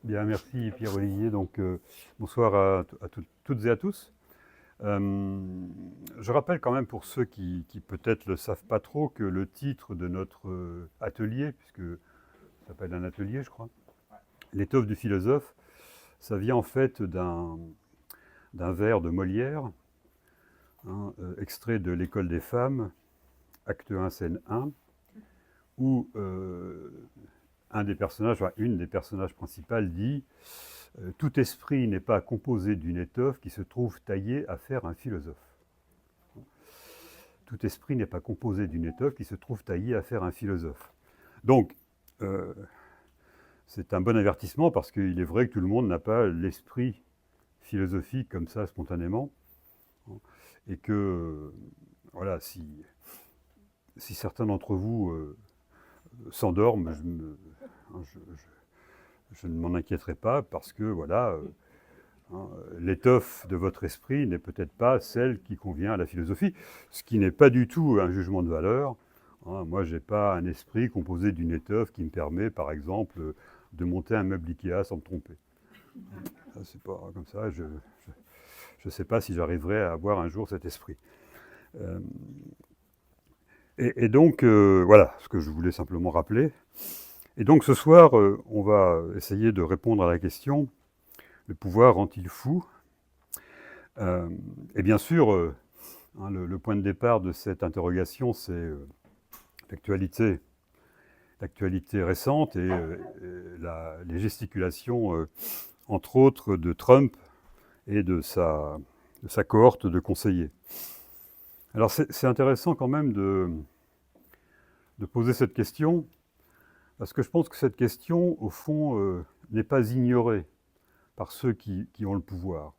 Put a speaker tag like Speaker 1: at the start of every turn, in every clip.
Speaker 1: Bien, merci Pierre-Olivier. Donc, bonsoir à toutes et à tous. Je rappelle quand même pour ceux qui peut-être ne le savent pas trop que le titre de notre atelier, puisque ça s'appelle un atelier, je crois, L'étoffe du philosophe, ça vient en fait d'un vers de Molière, hein, extrait de L'École des femmes, acte 1, scène 1, où un des personnages, enfin, une des personnages principales dit tout esprit n'est pas composé d'une étoffe qui se trouve taillée à faire un philosophe. Tout esprit n'est pas composé d'une étoffe qui se trouve taillée à faire un philosophe. Donc, euh, c'est un bon avertissement parce qu'il est vrai que tout le monde n'a pas l'esprit philosophique comme ça spontanément. Et que, voilà, si certains d'entre vous s'endorment, je ne m'en inquiéterai pas parce que, voilà, l'étoffe de votre esprit n'est peut-être pas celle qui convient à la philosophie, ce qui n'est pas du tout un jugement de valeur. Moi, je n'ai pas un esprit composé d'une étoffe qui me permet, par exemple, de monter un meuble Ikea sans me tromper. Ça, c'est pas comme ça. Je ne sais pas si j'arriverai à avoir un jour cet esprit. Euh, et donc, voilà ce que je voulais simplement rappeler. Et donc, ce soir, on va essayer de répondre à la question, le pouvoir rend-il fou? Et bien sûr, le point de départ de cette interrogation, c'est l'actualité, l'actualité récente et les gesticulations, entre autres, de Trump et de sa cohorte de conseillers. Alors c'est intéressant quand même de poser cette question, parce que je pense que cette question, au fond, n'est pas ignorée par ceux qui ont le pouvoir.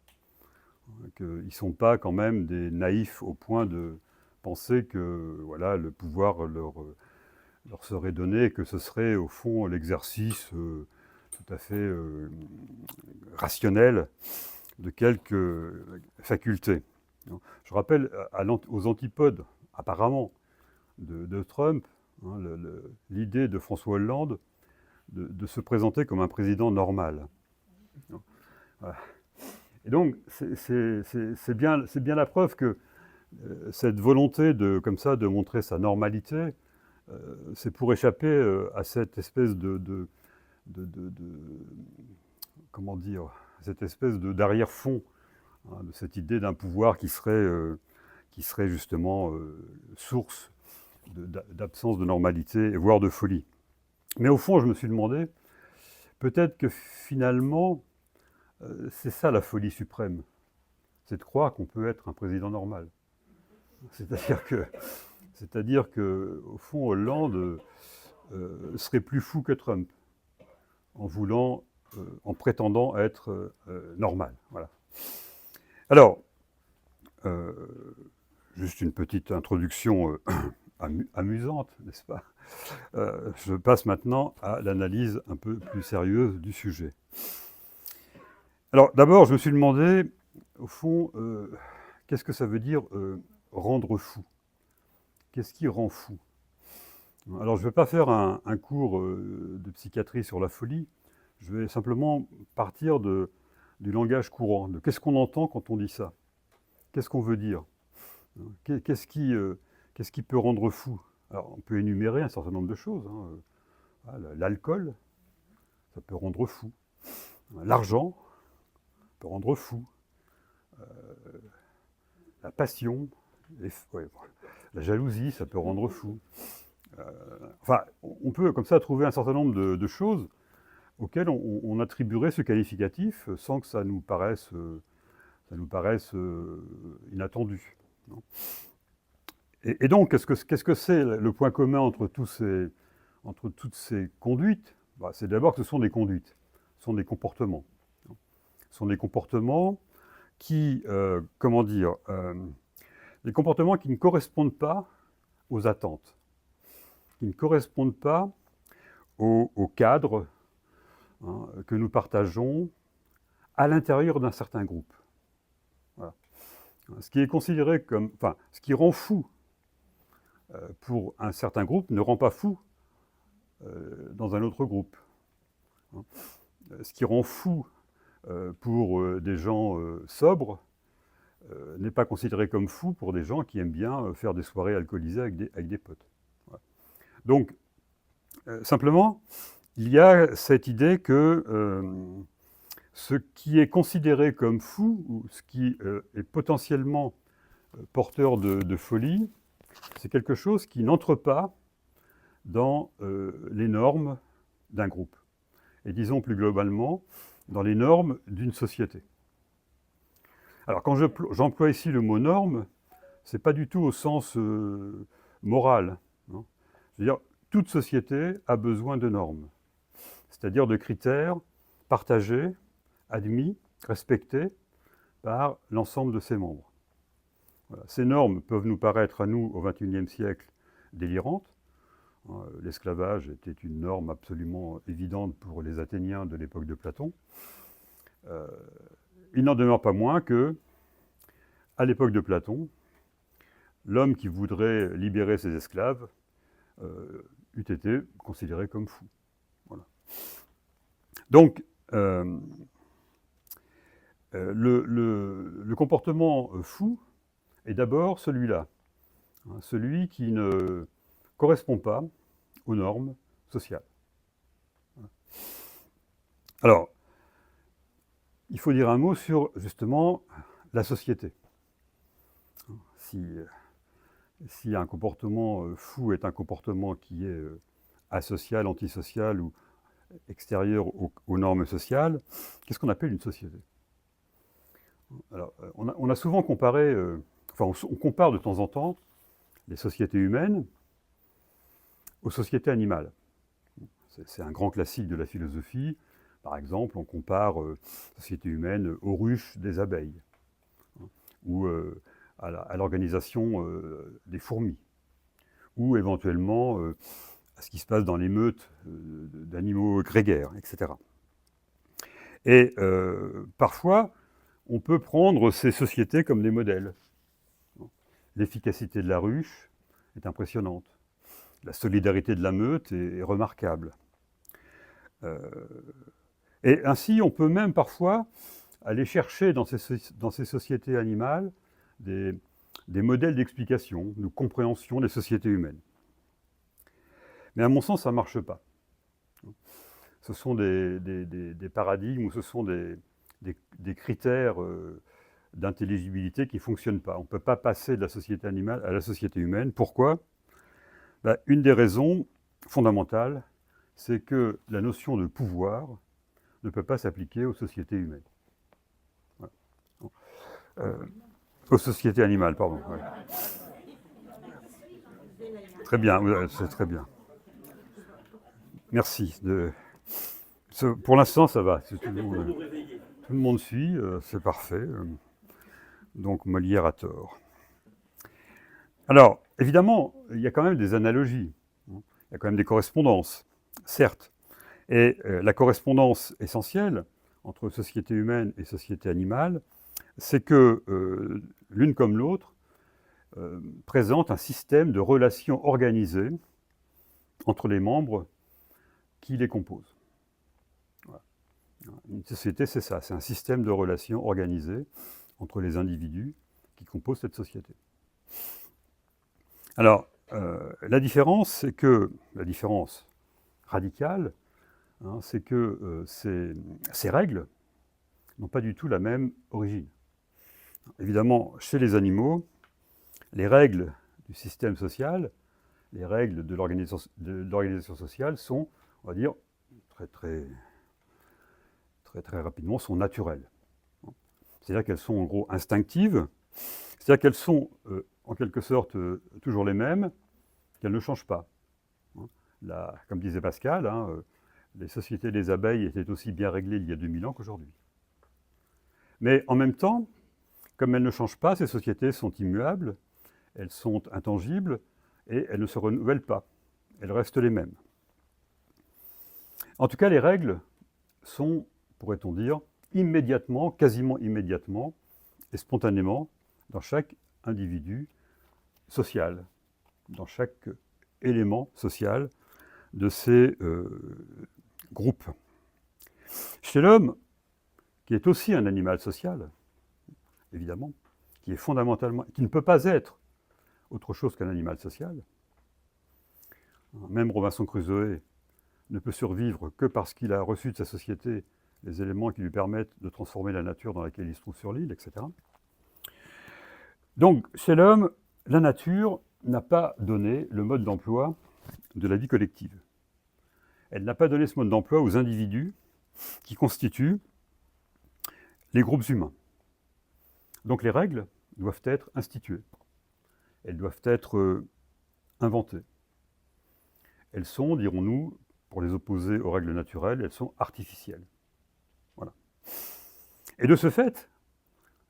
Speaker 1: Qu'ils ne sont pas quand même des naïfs au point de penser que voilà, le pouvoir leur serait donné, que ce serait au fond l'exercice tout à fait rationnel de quelques facultés. Je rappelle aux antipodes, apparemment, de Trump, hein, l'idée de François Hollande de se présenter comme un président normal. Voilà. Et donc, c'est bien la preuve que cette volonté comme ça, de montrer sa normalité, c'est pour échapper à cette espèce de comment dire, cette espèce d'arrière-fond, hein, de cette idée d'un pouvoir qui serait justement source d'absence de normalité, voire de folie. Mais au fond, je me suis demandé, peut-être que finalement, c'est ça la folie suprême, c'est de croire qu'on peut être un président normal. C'est-à-dire que, au fond, Hollande serait plus fou que Trump, en prétendant être normal. Voilà. Alors, euh, juste une petite introduction amusante, n'est-ce pas? Je passe maintenant à l'analyse un peu plus sérieuse du sujet. Alors, d'abord, je me suis demandé, au fond, qu'est-ce que ça veut dire rendre fou? Qu'est-ce qui rend fou? Alors, je ne vais pas faire un cours de psychiatrie sur la folie. Je vais simplement partir du langage courant, de qu'est-ce qu'on entend quand on dit ça? Qu'est-ce qu'on veut dire? Qu'est-ce qui peut rendre fou? Alors, on peut énumérer un certain nombre de choses. L'alcool, ça peut rendre fou. L'argent peut rendre fou. La passion, la jalousie, ça peut rendre fou. Enfin, on peut comme ça trouver un certain nombre de choses auxquelles on attribuerait ce qualificatif sans que ça nous paraisse inattendu. Non. Et donc, qu'est-ce que c'est le point commun entre toutes ces conduites? C'est d'abord que ce sont des conduites, ce sont des comportements. Ce sont des comportements qui, comment dire, des comportements qui ne correspondent pas aux attentes, qui ne correspondent pas au cadre, hein, que nous partageons à l'intérieur d'un certain groupe. Voilà. Ce qui est considéré comme, enfin, ce qui rend fou pour un certain groupe ne rend pas fou dans un autre groupe. ce qui rend fou pour des gens sobres n'est pas considéré comme fou pour des gens qui aiment bien faire des soirées alcoolisées avec des potes. Voilà. Donc, simplement, il y a cette idée que ce qui est considéré comme fou, ou ce qui est potentiellement porteur de folie, c'est quelque chose qui n'entre pas dans les normes d'un groupe. Et disons plus globalement, dans les normes d'une société. Alors quand j'emploie ici le mot norme, ce n'est pas du tout au sens moral. Non. Je veux dire, toute société a besoin de normes, c'est-à-dire de critères partagés, admis, respectés par l'ensemble de ses membres. Voilà. Ces normes peuvent nous paraître à nous, au XXIe siècle, délirantes. L'esclavage était une norme absolument évidente pour les Athéniens de l'époque de Platon. Il n'en demeure pas moins que, à l'époque de Platon, l'homme qui voudrait libérer ses esclaves eût été considéré comme fou. Voilà. Donc, le comportement fou est d'abord celui-là, hein, celui qui ne correspond pas aux normes sociales. Voilà. Alors, il faut dire un mot sur, justement, la société. Si un comportement fou est un comportement qui est asocial, antisocial ou extérieur aux normes sociales, qu'est-ce qu'on appelle une société? Alors, on a souvent comparé, on compare de temps en temps les sociétés humaines aux sociétés animales. C'est un grand classique de la philosophie. Par exemple, on compare la société humaine aux ruches des abeilles, hein, ou à l'organisation des fourmis, ou éventuellement à ce qui se passe dans les meutes d'animaux grégaires, etc. Et parfois, on peut prendre ces sociétés comme des modèles. L'efficacité de la ruche est impressionnante. La solidarité de la meute est remarquable. Et ainsi, on peut même parfois aller chercher dans ces sociétés animales des modèles d'explication, de compréhension des sociétés humaines. Mais à mon sens, ça ne marche pas. Ce sont des paradigmes ou ce sont des critères d'intelligibilité qui ne fonctionnent pas. On ne peut pas passer de la société animale à la société humaine. Pourquoi ? Une des raisons fondamentales, c'est que la notion de pouvoir ne peut pas s'appliquer aux sociétés humaines. Voilà. Aux sociétés animales, pardon. Ouais. Très bien, c'est très bien. Merci. Pour l'instant, ça va. Tout le monde suit, c'est parfait. Donc Molière a tort. Alors, évidemment, il y a quand même des analogies. Il y a quand même des correspondances, certes. Et la correspondance essentielle entre société humaine et société animale, c'est que l'une comme l'autre présente un système de relations organisées entre les membres qui les composent. Voilà. Une société, c'est ça, c'est un système de relations organisées entre les individus qui composent cette société. Alors, la différence radicale, hein, c'est que ces règles n'ont pas du tout la même origine. Évidemment, chez les animaux, les règles du système social, les règles de l'organisation sociale sont, on va dire, très rapidement, sont naturelles. C'est-à-dire qu'elles sont en gros instinctives, c'est-à-dire qu'elles sont en quelque sorte toujours les mêmes, qu'elles ne changent pas. Comme disait Pascal, hein, les sociétés des abeilles étaient aussi bien réglées il y a 2000 ans qu'aujourd'hui. Mais en même temps, comme elles ne changent pas, ces sociétés sont immuables, elles sont intangibles et elles ne se renouvellent pas. Elles restent les mêmes. En tout cas, les règles sont, pourrait-on dire, immédiatement, quasiment immédiatement et spontanément dans chaque individu social, dans chaque élément social de ces groupes. Chez l'homme, qui est aussi un animal social, évidemment, qui est fondamentalement, qui ne peut pas être autre chose qu'un animal social, même Robinson Crusoe ne peut survivre que parce qu'il a reçu de sa société les éléments qui lui permettent de transformer la nature dans laquelle il se trouve sur l'île, etc. Donc, chez l'homme, la nature n'a pas donné le mode d'emploi de la vie collective. Elle n'a pas donné ce mode d'emploi aux individus qui constituent les groupes humains. Donc les règles doivent être instituées. Elles doivent être inventées. Elles sont, dirons-nous, pour les opposer aux règles naturelles, elles sont artificielles. Voilà. Et de ce fait,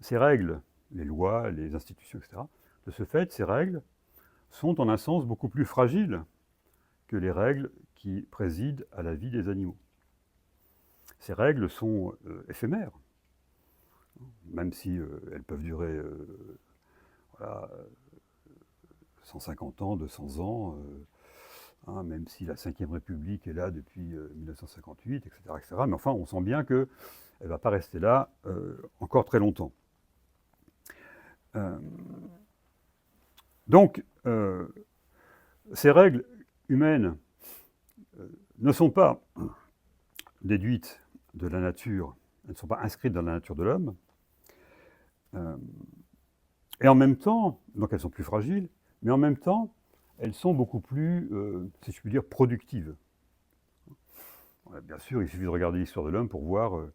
Speaker 1: ces règles, les lois, les institutions, etc., de ce fait, ces règles sont en un sens beaucoup plus fragiles que les règles qui président à la vie des animaux. Ces règles sont éphémères, même si elles peuvent durer voilà, 150 ans, 200 ans, même si la Ve République est là depuis 1958, etc., etc. Mais enfin, on sent bien qu'elle ne va pas rester là encore très longtemps. Donc, ces règles humaines ne sont pas déduites de la nature, elles ne sont pas inscrites dans la nature de l'homme, et en même temps, donc elles sont plus fragiles, mais en même temps, elles sont beaucoup plus, si je puis dire, productives. Bien sûr, il suffit de regarder l'histoire de l'homme pour voir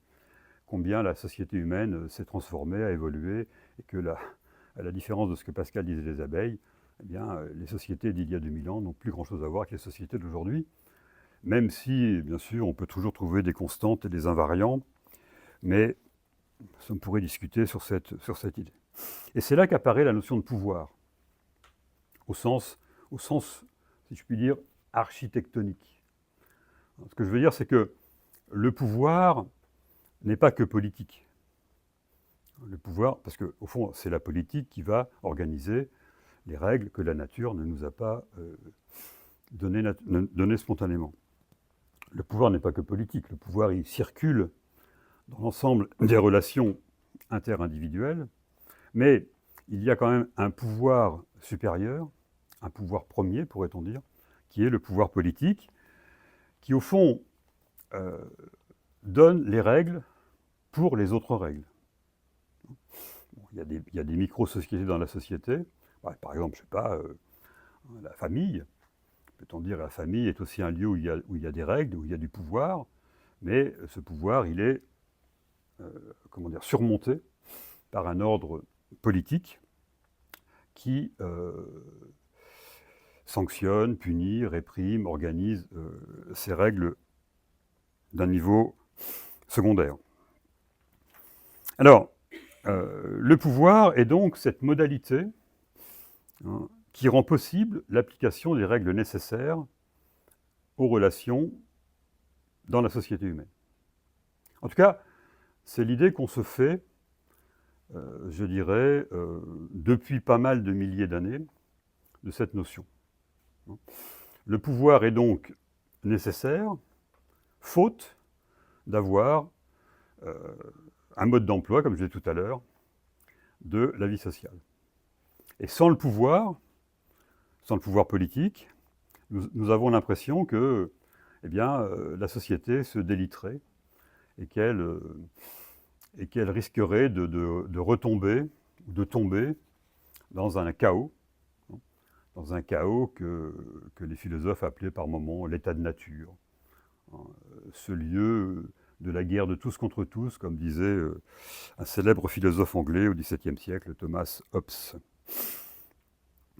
Speaker 1: combien la société humaine s'est transformée, a évolué, et que à la différence de ce que Pascal disait des abeilles, eh bien, les sociétés d'il y a 2000 ans n'ont plus grand-chose à voir avec les sociétés d'aujourd'hui, même si, bien sûr, on peut toujours trouver des constantes et des invariants, mais on pourrait discuter sur cette idée. Et c'est là qu'apparaît la notion de pouvoir, au sens, si je puis dire, architectonique. Ce que je veux dire, c'est que le pouvoir n'est pas que politique. Le pouvoir, parce qu'au fond, c'est la politique qui va organiser les règles que la nature ne nous a pas données spontanément. Le pouvoir n'est pas que politique, le pouvoir, il circule dans l'ensemble des relations interindividuelles, mais il y a quand même un pouvoir supérieur, un pouvoir premier, pourrait-on dire, qui est le pouvoir politique, qui au fond donne les règles pour les autres règles. Bon, il y a des micro-sociétés dans la société, par exemple, je ne sais pas, la famille, peut-on dire la famille est aussi un lieu où il y a des règles, où il y a du pouvoir, mais ce pouvoir, il est surmonté par un ordre politique qui sanctionne, punit, réprime, organise ces règles d'un niveau secondaire. Alors, le pouvoir est donc cette modalité qui rend possible l'application des règles nécessaires aux relations dans la société humaine. En tout cas, c'est l'idée qu'on se fait, je dirais, depuis pas mal de milliers d'années, de cette notion. Le pouvoir est donc nécessaire, faute d'avoir un mode d'emploi, comme je l'ai dit tout à l'heure, de la vie sociale. Et sans le pouvoir politique, nous avons l'impression que la société se déliterait et qu'elle risquerait de retomber, de tomber dans un chaos que les philosophes appelaient par moments l'état de nature, ce lieu de la guerre de tous contre tous, comme disait un célèbre philosophe anglais au XVIIe siècle, Thomas Hobbes.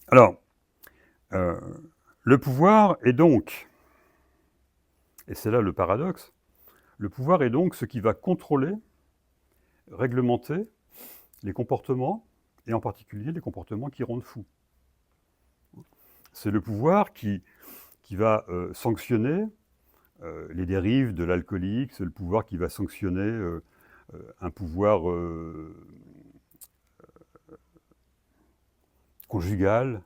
Speaker 1: Alors, le pouvoir est donc, et c'est là le paradoxe, le pouvoir est donc ce qui va contrôler, réglementer les comportements, et en particulier les comportements qui rendent fou. C'est le pouvoir qui va sanctionner les dérives de l'alcoolique, c'est le pouvoir qui va sanctionner un pouvoir conjugal,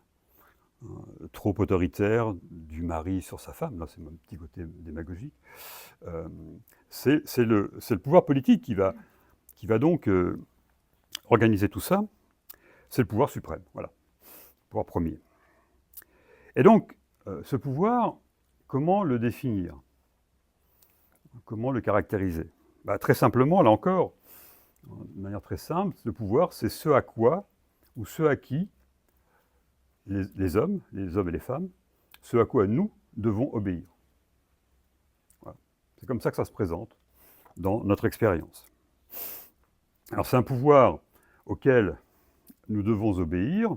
Speaker 1: trop autoritaire du mari sur sa femme, là c'est mon petit côté démagogique. c'est le pouvoir politique qui va donc organiser tout ça. C'est le pouvoir suprême, voilà, le pouvoir premier. Et donc, ce pouvoir, comment le définir? Comment le caractériser? Très simplement, là encore, de manière très simple, le pouvoir, c'est ce à quoi ou ce à qui les hommes et les femmes, ce à quoi nous devons obéir. Voilà. C'est comme ça que ça se présente dans notre expérience. Alors c'est un pouvoir auquel nous devons obéir,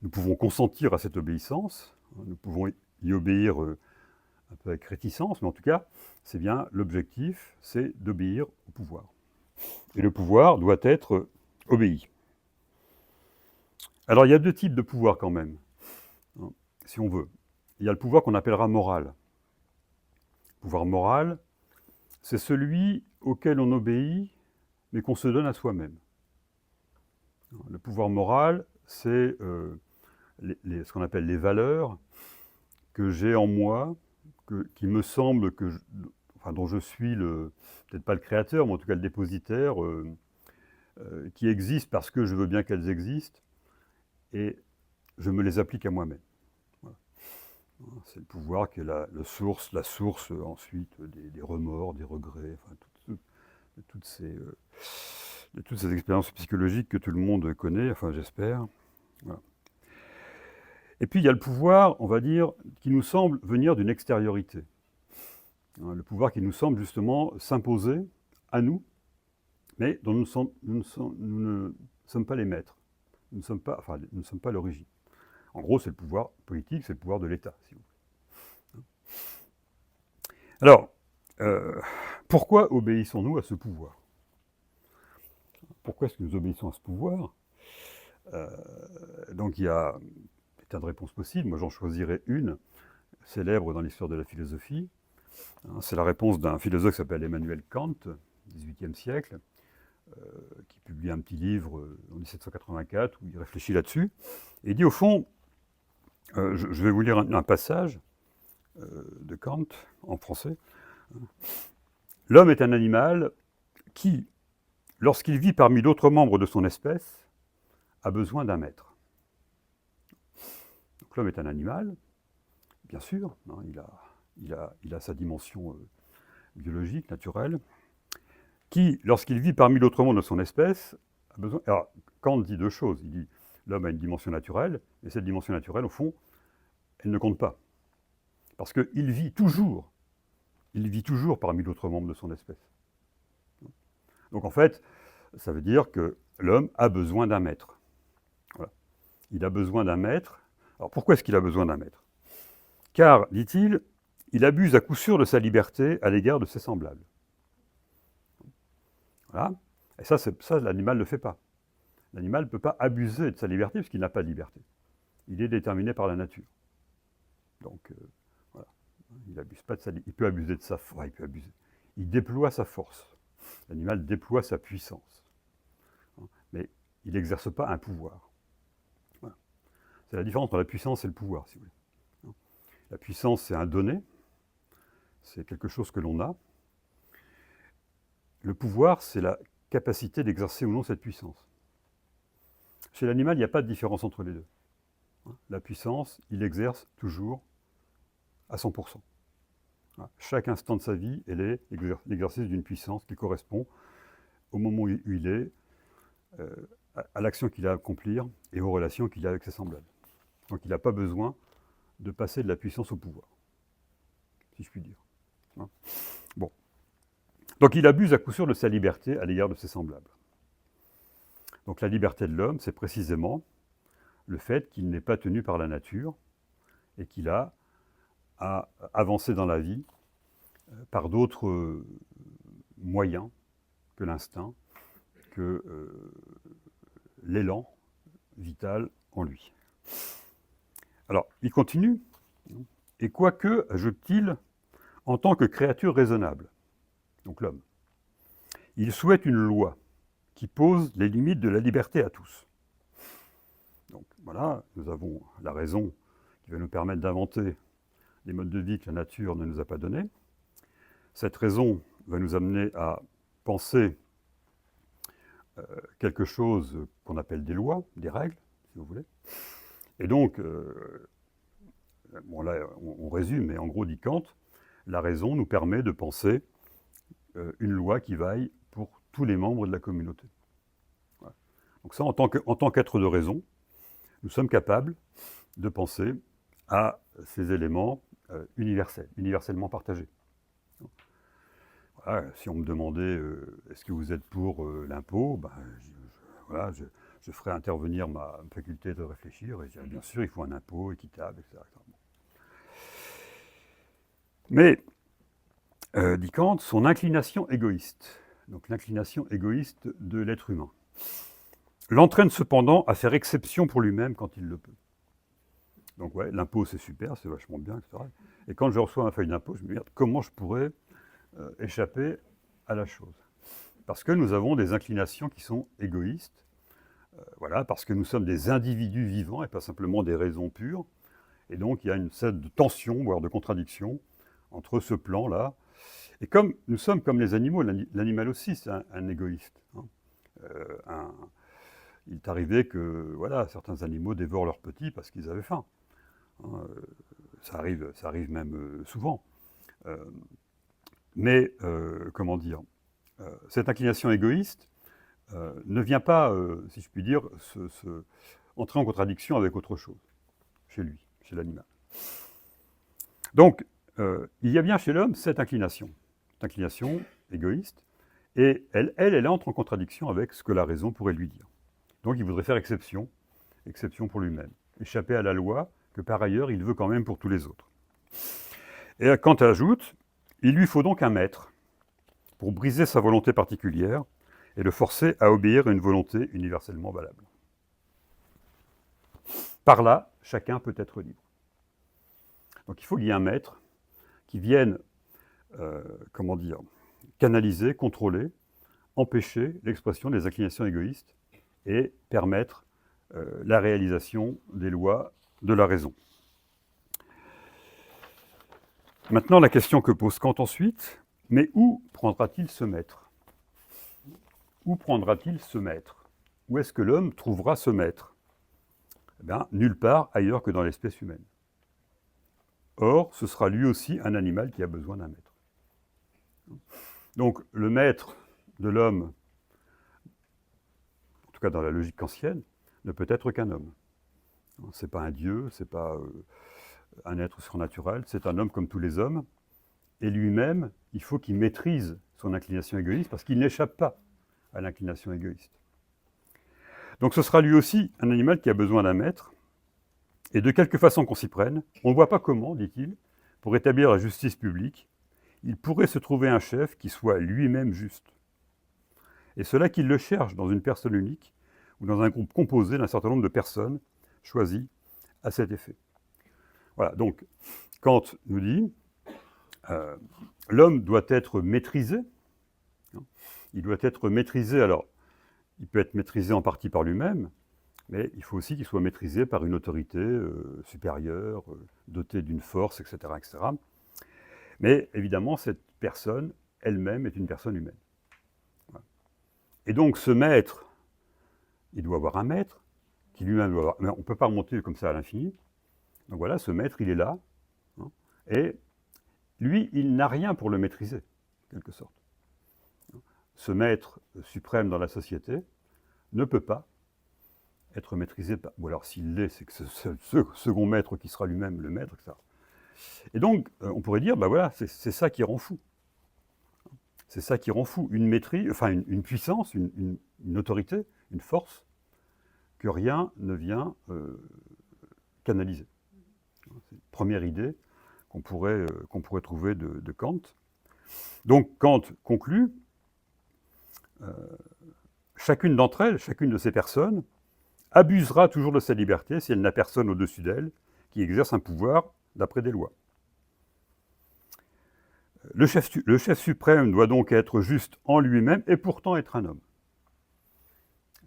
Speaker 1: nous pouvons consentir à cette obéissance, nous pouvons y obéir un peu avec réticence, mais en tout cas, c'est bien l'objectif, c'est d'obéir au pouvoir. Et le pouvoir doit être obéi. Alors il y a deux types de pouvoir quand même, si on veut. Il y a le pouvoir qu'on appellera moral. Le pouvoir moral, c'est celui auquel on obéit, mais qu'on se donne à soi-même. Le pouvoir moral, c'est ce qu'on appelle les valeurs que j'ai en moi, qui me semble dont je suis peut-être pas le créateur, mais en tout cas le dépositaire, qui existent parce que je veux bien qu'elles existent, et je me les applique à moi-même. Voilà. C'est le pouvoir qui est la source ensuite des remords, des regrets, de toutes ces expériences psychologiques que tout le monde connaît, enfin j'espère. Voilà. Et puis il y a le pouvoir, on va dire, qui nous semble venir d'une extériorité. Le pouvoir qui nous semble justement s'imposer à nous, mais dont nous ne sommes pas les maîtres. Nous ne sommes pas l'origine. En gros, c'est le pouvoir politique, c'est le pouvoir de l'État, si vous voulez. Alors, pourquoi obéissons-nous à ce pouvoir? Pourquoi est-ce que nous obéissons à ce pouvoir? Donc il y a des tas de réponses possibles. Moi, j'en choisirais une, célèbre dans l'histoire de la philosophie. C'est la réponse d'un philosophe qui s'appelle Emmanuel Kant, XVIIIe siècle, qui publie un petit livre en 1784 où il réfléchit là-dessus. Et il dit au fond, je vais vous lire un passage de Kant en français. L'homme est un animal qui, lorsqu'il vit parmi d'autres membres de son espèce, a besoin d'un maître. Donc l'homme est un animal, bien sûr, hein, il a sa dimension biologique, naturelle, qui, lorsqu'il vit parmi d'autres membres de son espèce, a besoin... Alors, Kant dit deux choses. Il dit, l'homme a une dimension naturelle, et cette dimension naturelle, au fond, elle ne compte pas. Parce qu'il vit toujours parmi d'autres membres de son espèce. Donc en fait, ça veut dire que l'homme a besoin d'un maître. Voilà. Il a besoin d'un maître. Alors pourquoi est-ce qu'il a besoin d'un maître? Car, dit-il, il abuse à coup sûr de sa liberté à l'égard de ses semblables. Voilà. Et ça l'animal ne le fait pas. L'animal ne peut pas abuser de sa liberté parce qu'il n'a pas de liberté. Il est déterminé par la nature. Donc, voilà. Il abuse pas de sa liberté. Il peut abuser de sa force. Il peut abuser. Il déploie sa force. L'animal déploie sa puissance. Mais il n'exerce pas un pouvoir. Voilà. C'est la différence entre la puissance et le pouvoir, si vous voulez. La puissance, c'est un donné. C'est quelque chose que l'on a. Le pouvoir, c'est la capacité d'exercer ou non cette puissance. Chez l'animal, il n'y a pas de différence entre les deux. La puissance, il exerce toujours à 100%. Chaque instant de sa vie, elle est l'exercice d'une puissance qui correspond au moment où il est, à l'action qu'il a à accomplir et aux relations qu'il a avec ses semblables. Donc il n'a pas besoin de passer de la puissance au pouvoir, si je puis dire. Bon. Donc il abuse à coup sûr de sa liberté à l'égard de ses semblables. Donc la liberté de l'homme, c'est précisément le fait qu'il n'est pas tenu par la nature et qu'il a à avancer dans la vie par d'autres moyens que l'instinct, que l'élan vital en lui. Alors, il continue, et quoique, ajoute-t-il, en tant que créature raisonnable, donc l'homme, il souhaite une loi qui pose les limites de la liberté à tous. Donc voilà, nous avons la raison qui va nous permettre d'inventer des modes de vie que la nature ne nous a pas donnés. Cette raison, va nous amener à penser quelque chose qu'on appelle des lois, des règles, si vous voulez. Et donc, bon là, on résume, mais en gros, dit Kant, la raison nous permet de penser une loi qui vaille pour tous les membres de la communauté. Voilà. Donc ça, en tant qu'être de raison, nous sommes capables de penser à ces éléments universels, universellement partagés. Voilà, si on me demandait est-ce que vous êtes pour l'impôt, ben, voilà, je ferai intervenir ma faculté de réfléchir et je dirais bien sûr il faut un impôt équitable, etc. Mais, dit Kant, son inclination égoïste, donc l'inclination égoïste de l'être humain, l'entraîne cependant à faire exception pour lui-même quand il le peut. Donc ouais, l'impôt c'est super, c'est vachement bien, etc. Et quand je reçois ma feuille d'impôt, je me dis comment je pourrais échapper à la chose. Parce que nous avons des inclinations qui sont égoïstes, voilà, parce que nous sommes des individus vivants et pas simplement des raisons pures. Et donc il y a une sorte de tension, voire de contradiction entre ce plan-là. Et comme nous sommes comme les animaux, l'animal aussi c'est un égoïste. Hein. Il est arrivé que voilà, certains animaux dévorent leurs petits parce qu'ils avaient faim. Hein, ça arrive même souvent. Mais, comment dire, cette inclination égoïste ne vient pas, si je puis dire, entrer en contradiction avec autre chose, chez lui, chez l'animal. Donc, il y a bien chez l'homme cette inclination égoïste, et elle entre en contradiction avec ce que la raison pourrait lui dire. Donc il voudrait faire exception pour lui-même, échapper à la loi que par ailleurs il veut quand même pour tous les autres. Et Kant ajoute, il lui faut donc un maître pour briser sa volonté particulière et le forcer à obéir à une volonté universellement valable. Par là, chacun peut être libre. Donc il faut qu'il y ait un maître qui vienne, comment dire, canaliser, contrôler, empêcher l'expression des inclinations égoïstes et permettre la réalisation des lois de la raison. Maintenant, la question que pose Kant ensuite, mais où prendra-t-il ce maître? Où prendra-t-il ce maître? Où est-ce que l'homme trouvera ce maître? Eh bien, nulle part ailleurs que dans l'espèce humaine. Or, ce sera lui aussi un animal qui a besoin d'un maître. Donc, le maître de l'homme, en tout cas dans la logique kantienne, ne peut être qu'un homme. Ce n'est pas un dieu, ce n'est pas un être surnaturel, c'est un homme comme tous les hommes. Et lui-même, il faut qu'il maîtrise son inclination égoïste parce qu'il n'échappe pas à l'inclination égoïste. Donc ce sera lui aussi un animal qui a besoin d'un maître. Et de quelque façon qu'on s'y prenne, on ne voit pas comment, dit-il, pour établir la justice publique, il pourrait se trouver un chef qui soit lui-même juste. Et cela qu'il le cherche dans une personne unique ou dans un groupe composé d'un certain nombre de personnes choisies à cet effet. Voilà, donc Kant nous dit l'homme doit être maîtrisé. Il doit être maîtrisé, alors il peut être maîtrisé en partie par lui-même, mais il faut aussi qu'il soit maîtrisé par une autorité supérieure, dotée d'une force, etc., etc. Mais évidemment, cette personne elle-même est une personne humaine. Voilà. Et donc ce maître, il doit avoir un maître, qui lui-même doit avoir... Mais on ne peut pas remonter comme ça à l'infini. Donc voilà, ce maître, il est là, hein, et lui, il n'a rien pour le maîtriser, en quelque sorte. Ce maître suprême dans la société ne peut pas être maîtrisé par... Ou alors s'il l'est, c'est que c'est ce second maître qui sera lui-même le maître, etc. Et donc, on pourrait dire, ben voilà, c'est ça qui rend fou. C'est ça qui rend fou. Une maîtrise, enfin une puissance, une autorité, une force, que rien ne vient canaliser. C'est la première idée qu'on pourrait trouver de Kant. Donc Kant conclut, chacune d'entre elles, chacune de ces personnes, abusera toujours de sa liberté si elle n'a personne au-dessus d'elle qui exerce un pouvoir d'après des lois. Le chef suprême doit donc être juste en lui-même et pourtant être un homme.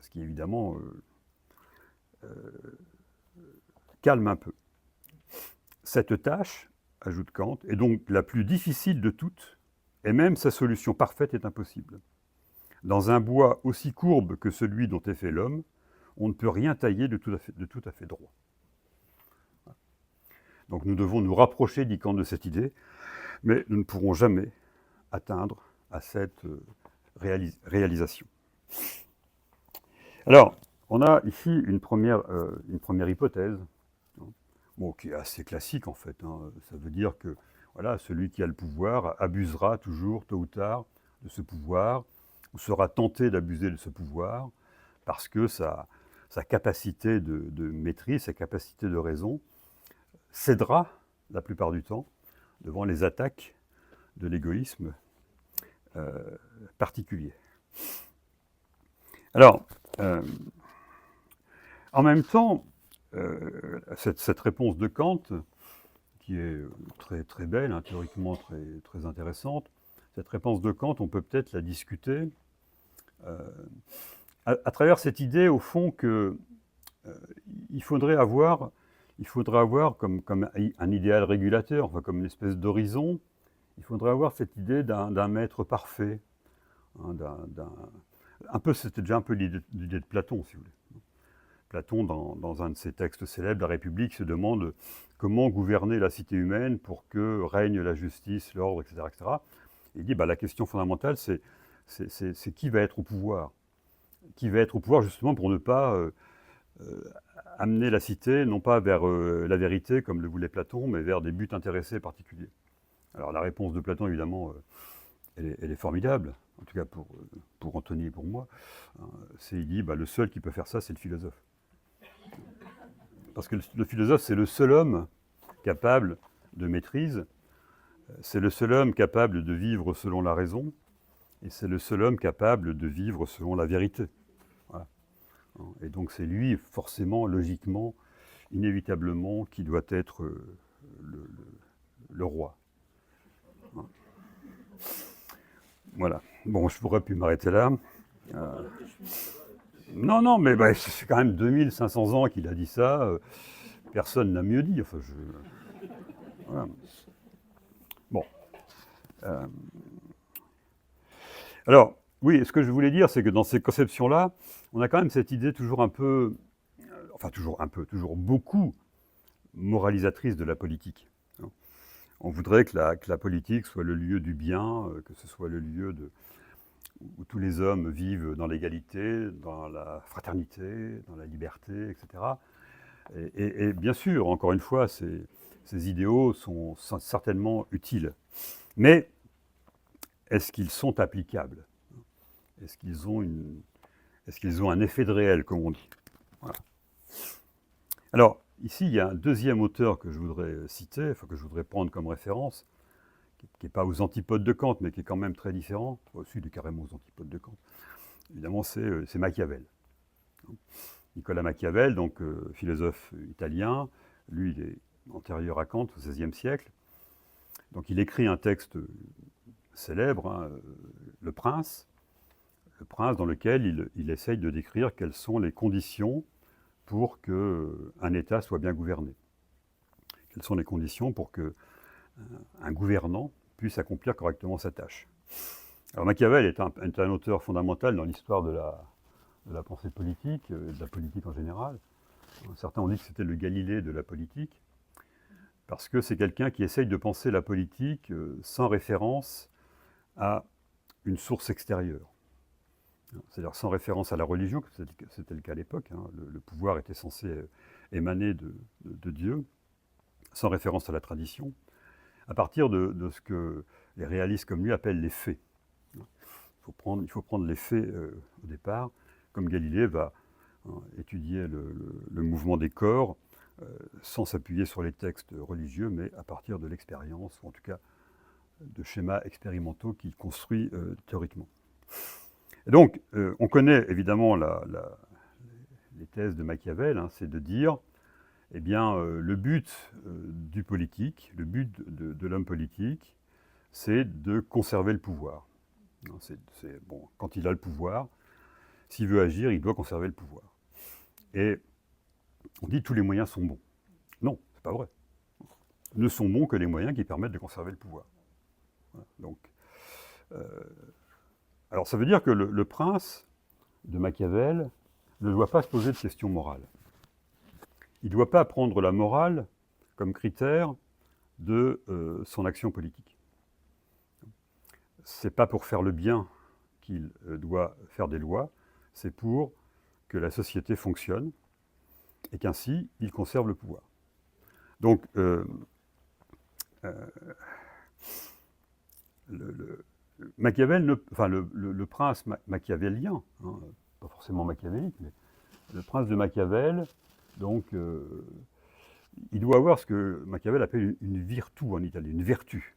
Speaker 1: Ce qui évidemment calme un peu. Cette tâche, ajoute Kant, est donc la plus difficile de toutes et même sa solution parfaite est impossible. Dans un bois aussi courbe que celui dont est fait l'homme, on ne peut rien tailler de tout à fait droit. Donc nous devons nous rapprocher d'Ikant de cette idée, mais nous ne pourrons jamais atteindre à cette réalisation. Alors, on a ici une première hypothèse, bon, qui est assez classique en fait. Ça veut dire que voilà, celui qui a le pouvoir abusera toujours, tôt ou tard, de ce pouvoir, ou sera tenté d'abuser de ce pouvoir, parce que sa capacité de maîtrise, sa capacité de raison, cédera, la plupart du temps, devant les attaques de l'égoïsme particulier. Alors, en même temps, cette réponse de Kant, qui est très, très belle, hein, théoriquement très, très intéressante, cette réponse de Kant, on peut peut-être la discuter à travers cette idée, au fond, que il faudrait avoir comme un idéal régulateur, enfin comme une espèce d'horizon, il faudrait avoir cette idée d'un maître parfait, hein, c'était déjà un peu l'idée de Platon, si vous voulez. Platon, dans un de ses textes célèbres, La République, se demande comment gouverner la cité humaine pour que règne la justice, l'ordre, etc., etc. Il dit, la question fondamentale, c'est qui va être au pouvoir. Qui va être au pouvoir, justement, pour ne pas amener la cité, non pas vers la vérité, comme le voulait Platon, mais vers des buts intéressés particuliers. Alors, la réponse de Platon, évidemment, elle est formidable, en tout cas pour Anthony et pour moi. Il dit, le seul qui peut faire ça, c'est le philosophe. Parce que le philosophe, c'est le seul homme capable de maîtrise, c'est le seul homme capable de vivre selon la raison, et c'est le seul homme capable de vivre selon la vérité. Voilà. Et donc c'est lui, forcément, logiquement, inévitablement, qui doit être le roi. Voilà. Bon, je pourrais plus m'arrêter là. Non, mais c'est quand même 2500 ans qu'il a dit ça. Personne n'a mieux dit. Enfin, voilà. Bon. Alors, oui, ce que je voulais dire, c'est que dans ces conceptions-là, on a quand même cette idée toujours toujours beaucoup moralisatrice de la politique. On voudrait que la politique soit le lieu du bien, que ce soit le lieu où tous les hommes vivent dans l'égalité, dans la fraternité, dans la liberté, etc. Et bien sûr, encore une fois, ces idéaux sont certainement utiles. Mais est-ce qu'ils sont applicables? Est-ce qu'ils ont un effet de réel, comme on dit? Voilà. Alors, ici, il y a un deuxième auteur que je voudrais citer, que je voudrais prendre comme référence, qui n'est pas aux antipodes de Kant, mais qui est quand même très différent. Aussi, il est carrément aux antipodes de Kant. Évidemment, c'est Machiavel. Nicolas Machiavel, donc philosophe italien, lui, il est antérieur à Kant, au XVIe siècle. Donc, il écrit un texte célèbre, Le Prince, dans lequel il essaye de décrire quelles sont les conditions pour qu'un État soit bien gouverné. Quelles sont les conditions pour qu'un gouvernant puisse accomplir correctement sa tâche. Alors Machiavel est un auteur fondamental dans l'histoire de la pensée politique, de la politique en général. Certains ont dit que c'était le Galilée de la politique, parce que c'est quelqu'un qui essaye de penser la politique sans référence à une source extérieure. C'est-à-dire sans référence à la religion, c'était le cas à l'époque, le pouvoir était censé émaner de Dieu, sans référence à la tradition, à partir de ce que les réalistes comme lui appellent les faits. Il faut prendre les faits au départ, comme Galilée va étudier le mouvement des corps, sans s'appuyer sur les textes religieux, mais à partir de l'expérience, ou en tout cas de schémas expérimentaux qu'il construit théoriquement. Et donc, on connaît évidemment les thèses de Machiavel, c'est de dire, eh bien, le but du politique, le but de l'homme politique, c'est de conserver le pouvoir. Bon, quand il a le pouvoir, s'il veut agir, il doit conserver le pouvoir. Et on dit tous les moyens sont bons. Non, c'est pas vrai. Ne sont bons que les moyens qui permettent de conserver le pouvoir. Voilà. Donc, Alors ça veut dire que le prince de Machiavel ne doit pas se poser de questions morales. Il ne doit pas prendre la morale comme critère de son action politique. Ce n'est pas pour faire le bien qu'il doit faire des lois, c'est pour que la société fonctionne et qu'ainsi il conserve le pouvoir. Donc, Machiavel, le prince machiavélien, hein, pas forcément machiavélique, mais le prince de Machiavel, donc, il doit avoir ce que Machiavel appelle une virtu en italien, une vertu.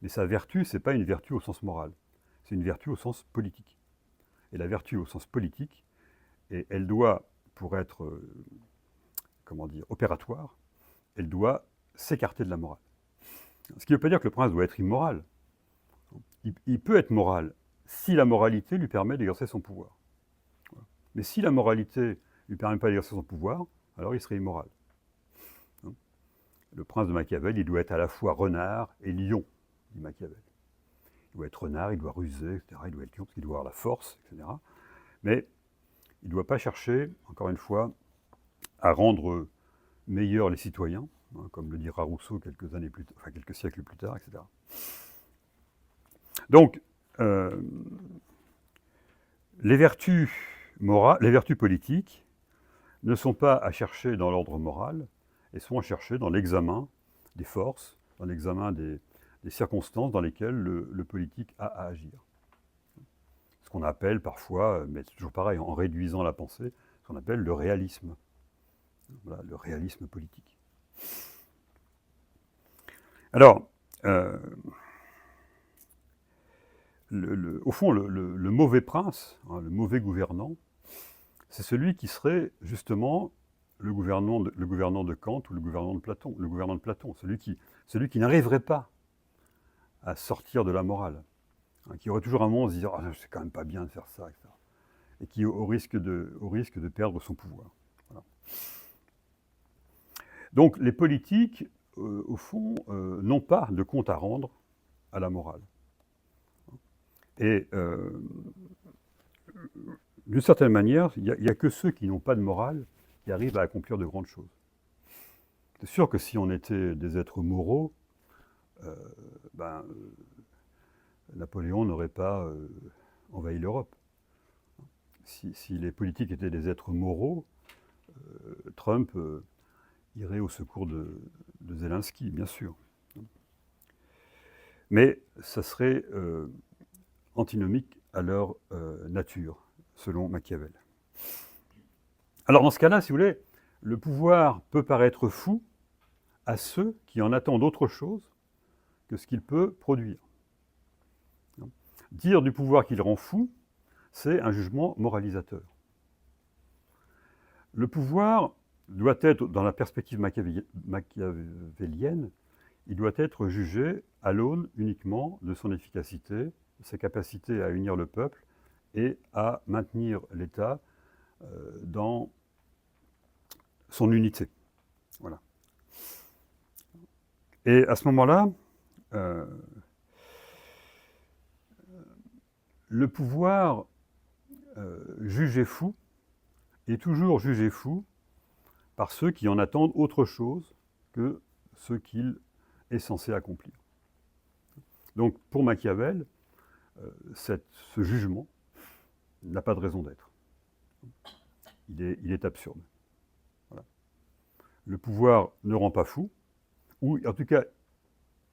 Speaker 1: Mais sa vertu, ce n'est pas une vertu au sens moral, c'est une vertu au sens politique. Et la vertu au sens politique, elle doit, pour être, comment dire, opératoire, elle doit s'écarter de la morale. Ce qui ne veut pas dire que le prince doit être immoral. Il peut être moral si la moralité lui permet d'exercer son pouvoir. Mais si la moralité ne lui permet pas d'exercer son pouvoir, alors il serait immoral. Le prince de Machiavel, il doit être à la fois renard et lion, dit Machiavel. Il doit être renard, il doit ruser, etc. Il doit être lion parce qu'il doit avoir la force, etc. Mais il ne doit pas chercher, encore une fois, à rendre meilleurs les citoyens, hein, comme le dira Rousseau quelques siècles plus tard, etc. Donc, les vertus morales, les vertus politiques ne sont pas à chercher dans l'ordre moral, elles sont à chercher dans l'examen des forces, dans l'examen des circonstances dans lesquelles le politique a à agir. Ce qu'on appelle parfois, mais c'est toujours pareil, en réduisant la pensée, ce qu'on appelle le réalisme. Voilà, le réalisme politique. Alors, au fond, le mauvais prince, hein, le mauvais gouvernant, c'est celui qui serait justement le gouvernant de Kant ou le gouvernant de Platon, celui qui n'arriverait pas à sortir de la morale, hein, qui aurait toujours un moment à se dire « Ah, c'est quand même pas bien de faire ça, etc. » et qui au risque de perdre son pouvoir. Voilà. Donc les politiques, au fond, n'ont pas de compte à rendre à la morale. Et d'une certaine manière, il n'y a que ceux qui n'ont pas de morale qui arrivent à accomplir de grandes choses. C'est sûr que si on était des êtres moraux, Napoléon n'aurait pas envahi l'Europe. Si les politiques étaient des êtres moraux, Trump irait au secours de Zelensky, bien sûr. Mais ça serait antinomique à leur nature, selon Machiavel. Alors dans ce cas-là, si vous voulez, le pouvoir peut paraître fou à ceux qui en attendent autre chose que ce qu'il peut produire. Dire du pouvoir qu'il rend fou, c'est un jugement moralisateur. Le pouvoir doit être, dans la perspective machiavélienne, il doit être jugé à l'aune uniquement de son efficacité, de sa capacité à unir le peuple et à maintenir l'État dans son unité. Voilà. Et à ce moment-là, le pouvoir jugé fou est toujours jugé fou par ceux qui en attendent autre chose que ce qu'il est censé accomplir. Donc pour Machiavel, ce jugement n'a pas de raison d'être. Il est absurde. Voilà. Le pouvoir ne rend pas fou, ou en tout cas,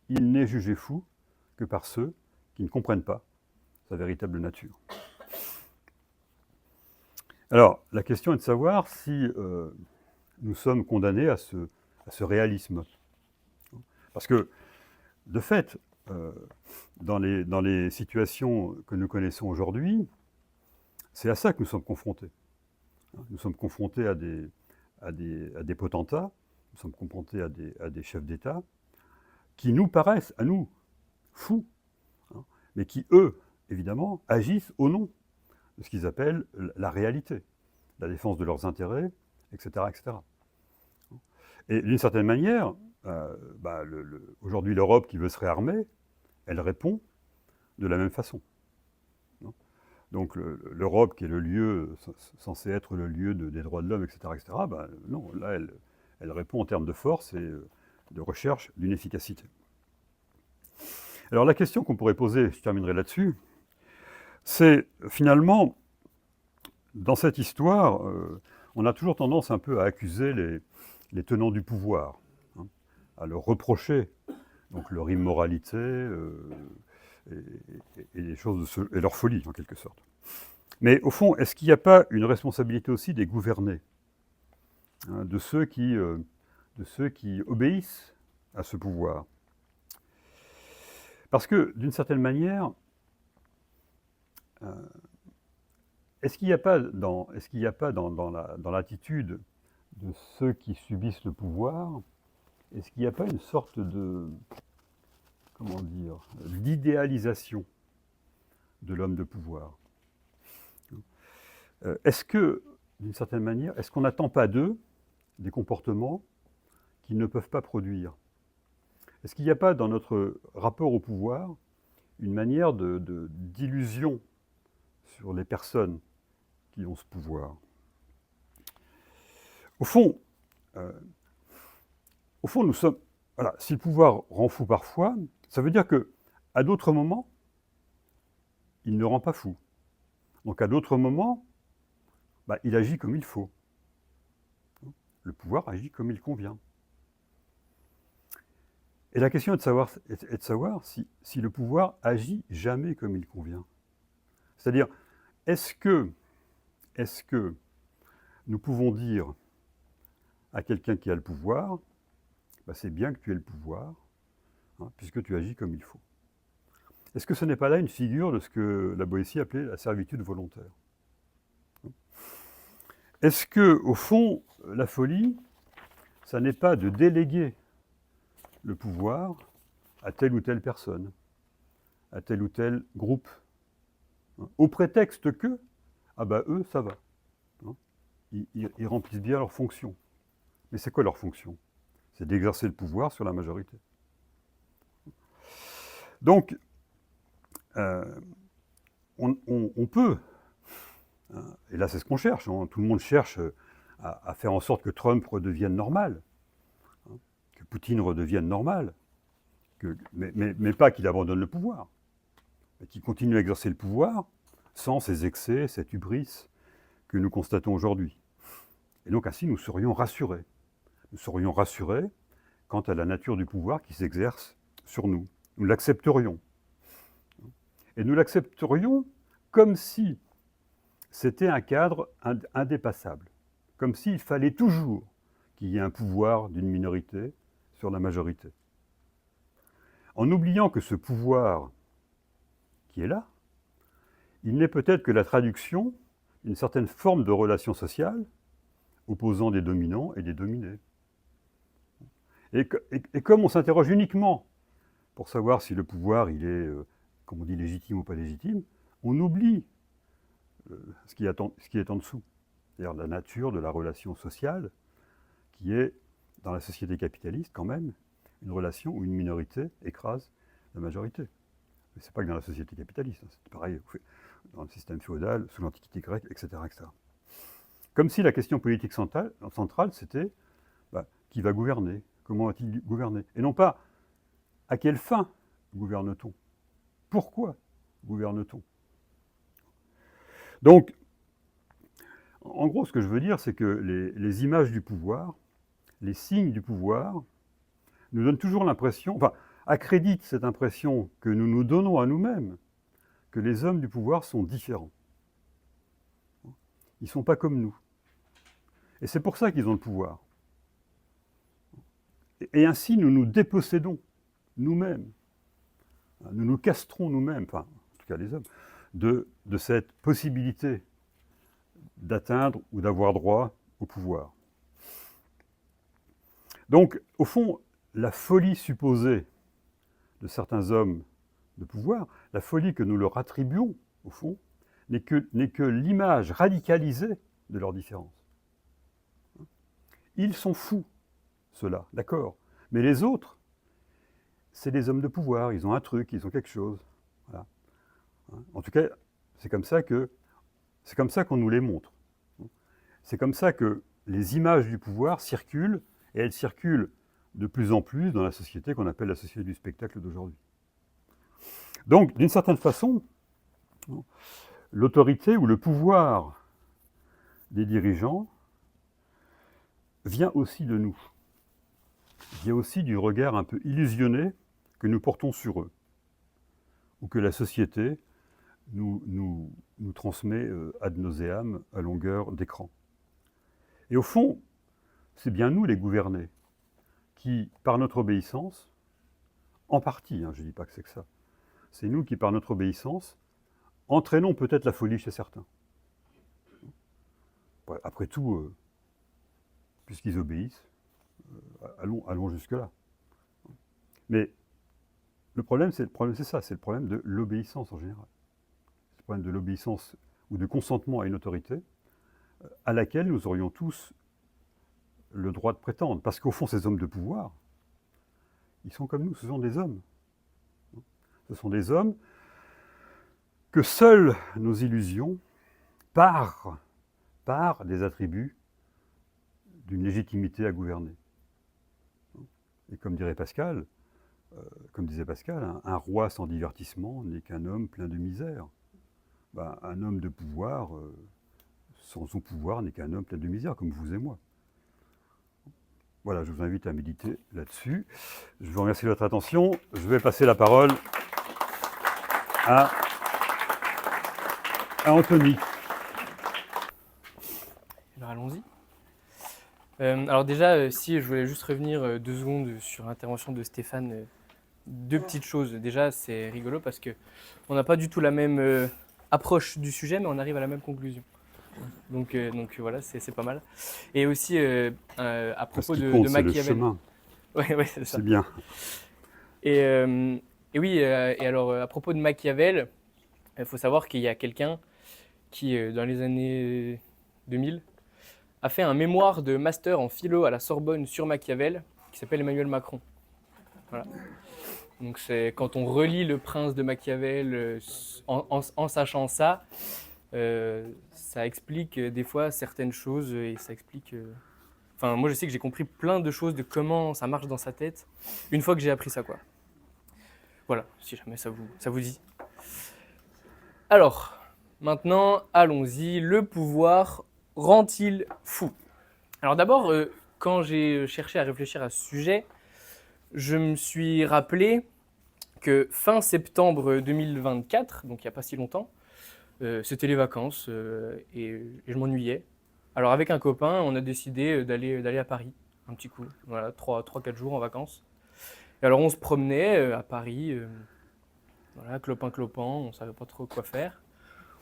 Speaker 1: il n'est jugé fou que par ceux qui ne comprennent pas sa véritable nature. Alors, la question est de savoir si nous sommes condamnés à ce réalisme. Parce que, de fait, dans les situations que nous connaissons aujourd'hui, c'est à ça que nous sommes confrontés. Nous sommes confrontés à des potentats, nous sommes confrontés à des chefs d'État qui nous paraissent, à nous, fous, hein, mais qui, eux, évidemment, agissent au nom de ce qu'ils appellent la réalité, la défense de leurs intérêts, etc. etc. Et d'une certaine manière, aujourd'hui l'Europe qui veut se réarmer, elle répond de la même façon. Non. Donc l'Europe, qui est le lieu, censé être le lieu des droits de l'homme, etc., ben, non, là, elle répond en termes de force et de recherche d'une efficacité. Alors la question qu'on pourrait poser, je terminerai là-dessus, c'est finalement, dans cette histoire, on a toujours tendance un peu à accuser les tenants du pouvoir, hein, à leur reprocher donc leur immoralité et les choses et leur folie, en quelque sorte. Mais au fond, est-ce qu'il n'y a pas une responsabilité aussi des gouvernés, hein, de ceux qui obéissent à ce pouvoir? Parce que, d'une certaine manière, est-ce qu'il n'y a pas dans l'attitude de ceux qui subissent le pouvoir, est-ce qu'il n'y a pas une sorte de, comment dire, d'idéalisation de l'homme de pouvoir? Est-ce que, d'une certaine manière, est-ce qu'on n'attend pas d'eux des comportements qu'ils ne peuvent pas produire? Est-ce qu'il n'y a pas dans notre rapport au pouvoir une manière d'illusion sur les personnes qui ont ce pouvoir? Au fond, nous sommes... Voilà, si le pouvoir rend fou parfois, ça veut dire qu'à d'autres moments, il ne rend pas fou. Donc à d'autres moments, bah, il agit comme il faut. Le pouvoir agit comme il convient. Et la question est de savoir si le pouvoir agit jamais comme il convient. C'est-à-dire, est-ce que nous pouvons dire à quelqu'un qui a le pouvoir, bah, c'est bien que tu aies le pouvoir, hein, puisque tu agis comme il faut. Est-ce que ce n'est pas là une figure de ce que la Boétie appelait la servitude volontaire? Est-ce que, au fond, la folie, ça n'est pas de déléguer le pouvoir à telle ou telle personne, à tel ou tel groupe, hein, au prétexte que, ah bah eux, ça va. Hein, ils remplissent bien leur fonction. Mais c'est quoi leur fonction? C'est d'exercer le pouvoir sur la majorité. Donc, on peut, hein, et là c'est ce qu'on cherche, hein, tout le monde cherche à faire en sorte que Trump redevienne normal, hein, que Poutine redevienne normal, mais pas qu'il abandonne le pouvoir, mais qu'il continue à exercer le pouvoir sans ces excès, cette hubris que nous constatons aujourd'hui. Et donc ainsi nous serions rassurés. Nous serions rassurés quant à la nature du pouvoir qui s'exerce sur nous. Nous l'accepterions. Et nous l'accepterions comme si c'était un cadre indépassable, comme s'il fallait toujours qu'il y ait un pouvoir d'une minorité sur la majorité. En oubliant que ce pouvoir qui est là, il n'est peut-être que la traduction d'une certaine forme de relation sociale opposant des dominants et des dominés. Et comme on s'interroge uniquement pour savoir si le pouvoir il est, comme on dit, légitime ou pas légitime, on oublie ce qui est en dessous, c'est-à-dire la nature de la relation sociale qui est, dans la société capitaliste quand même, une relation où une minorité écrase la majorité. Mais ce n'est pas que dans la société capitaliste, hein, c'est pareil dans le système féodal, sous l'Antiquité grecque, etc., etc. Comme si la question politique centrale c'était qui va gouverner, comment va-t-il gouverner, et non pas à quelle fin gouverne-t-on, pourquoi gouverne-t-on. Donc, en gros, ce que je veux dire, c'est que les images du pouvoir, les signes du pouvoir, nous donnent toujours l'impression, enfin, accréditent cette impression que nous nous donnons à nous-mêmes, que les hommes du pouvoir sont différents. Ils ne sont pas comme nous. Et c'est pour ça qu'ils ont le pouvoir. Et ainsi, nous nous dépossédons nous-mêmes. Nous nous castrons nous-mêmes, enfin, en tout cas les hommes, de cette possibilité d'atteindre ou d'avoir droit au pouvoir. Donc, au fond, la folie supposée de certains hommes de pouvoir, la folie que nous leur attribuons, au fond, n'est que l'image radicalisée de leur différence. Ils sont fous, ceux-là, d'accord. Mais les autres, c'est des hommes de pouvoir, ils ont un truc, ils ont quelque chose. Voilà. En tout cas, c'est comme ça qu'on nous les montre. C'est comme ça que les images du pouvoir circulent, et elles circulent de plus en plus dans la société qu'on appelle la société du spectacle d'aujourd'hui. Donc, d'une certaine façon, l'autorité ou le pouvoir des dirigeants vient aussi de nous, vient aussi du regard un peu illusionné que nous portons sur eux, ou que la société nous transmet ad nauseam à longueur d'écran. Et au fond, c'est bien nous les gouvernés qui, par notre obéissance, en partie, je ne dis pas que c'est que ça, c'est nous qui, par notre obéissance, entraînons peut-être la folie chez certains. Après tout, puisqu'ils obéissent, allons jusque-là. Mais le problème, c'est ça, c'est le problème de l'obéissance en général. C'est le problème de l'obéissance ou de consentement à une autorité à laquelle nous aurions tous le droit de prétendre. Parce qu'au fond, ces hommes de pouvoir, ils sont comme nous, ce sont des hommes. Ce sont des hommes que seules nos illusions, par des attributs d'une légitimité à gouverner. Et comme disait Pascal, un roi sans divertissement n'est qu'un homme plein de misère. Un homme de pouvoir, sans son pouvoir, n'est qu'un homme plein de misère, comme vous et moi. Voilà, je vous invite à méditer là-dessus. Je vous remercie de votre attention. Je vais passer la parole à Anthony.
Speaker 2: Alors allons-y. Alors déjà, si je voulais juste revenir 2 secondes sur l'intervention de Stéphane, 2 petites choses. Déjà, c'est rigolo parce qu'on n'a pas du tout la même approche du sujet, mais on arrive à la même conclusion. Donc voilà, c'est pas mal. Et aussi, à propos de Machiavel.
Speaker 1: Ouais, c'est ça. C'est bien.
Speaker 2: Et oui, et alors à propos de Machiavel, il faut savoir qu'il y a quelqu'un qui, dans les années 2000, a fait un mémoire de master en philo à la Sorbonne sur Machiavel, qui s'appelle Emmanuel Macron. Voilà. Donc c'est quand on relit Le Prince de Machiavel en sachant ça, ça explique des fois certaines choses et ça explique... Enfin, moi je sais que j'ai compris plein de choses de comment ça marche dans sa tête une fois que j'ai appris ça, quoi. Voilà, si jamais ça vous dit. Alors, maintenant, allons-y. Le pouvoir rend-il fou? Alors d'abord, quand j'ai cherché à réfléchir à ce sujet, je me suis rappelé que fin septembre 2024, donc il n'y a pas si longtemps, c'était les vacances et je m'ennuyais. Alors avec un copain, on a décidé d'aller à Paris, un petit coup, voilà, 3-4 jours en vacances. Et alors on se promenait à Paris, voilà, clopin-clopant, on ne savait pas trop quoi faire.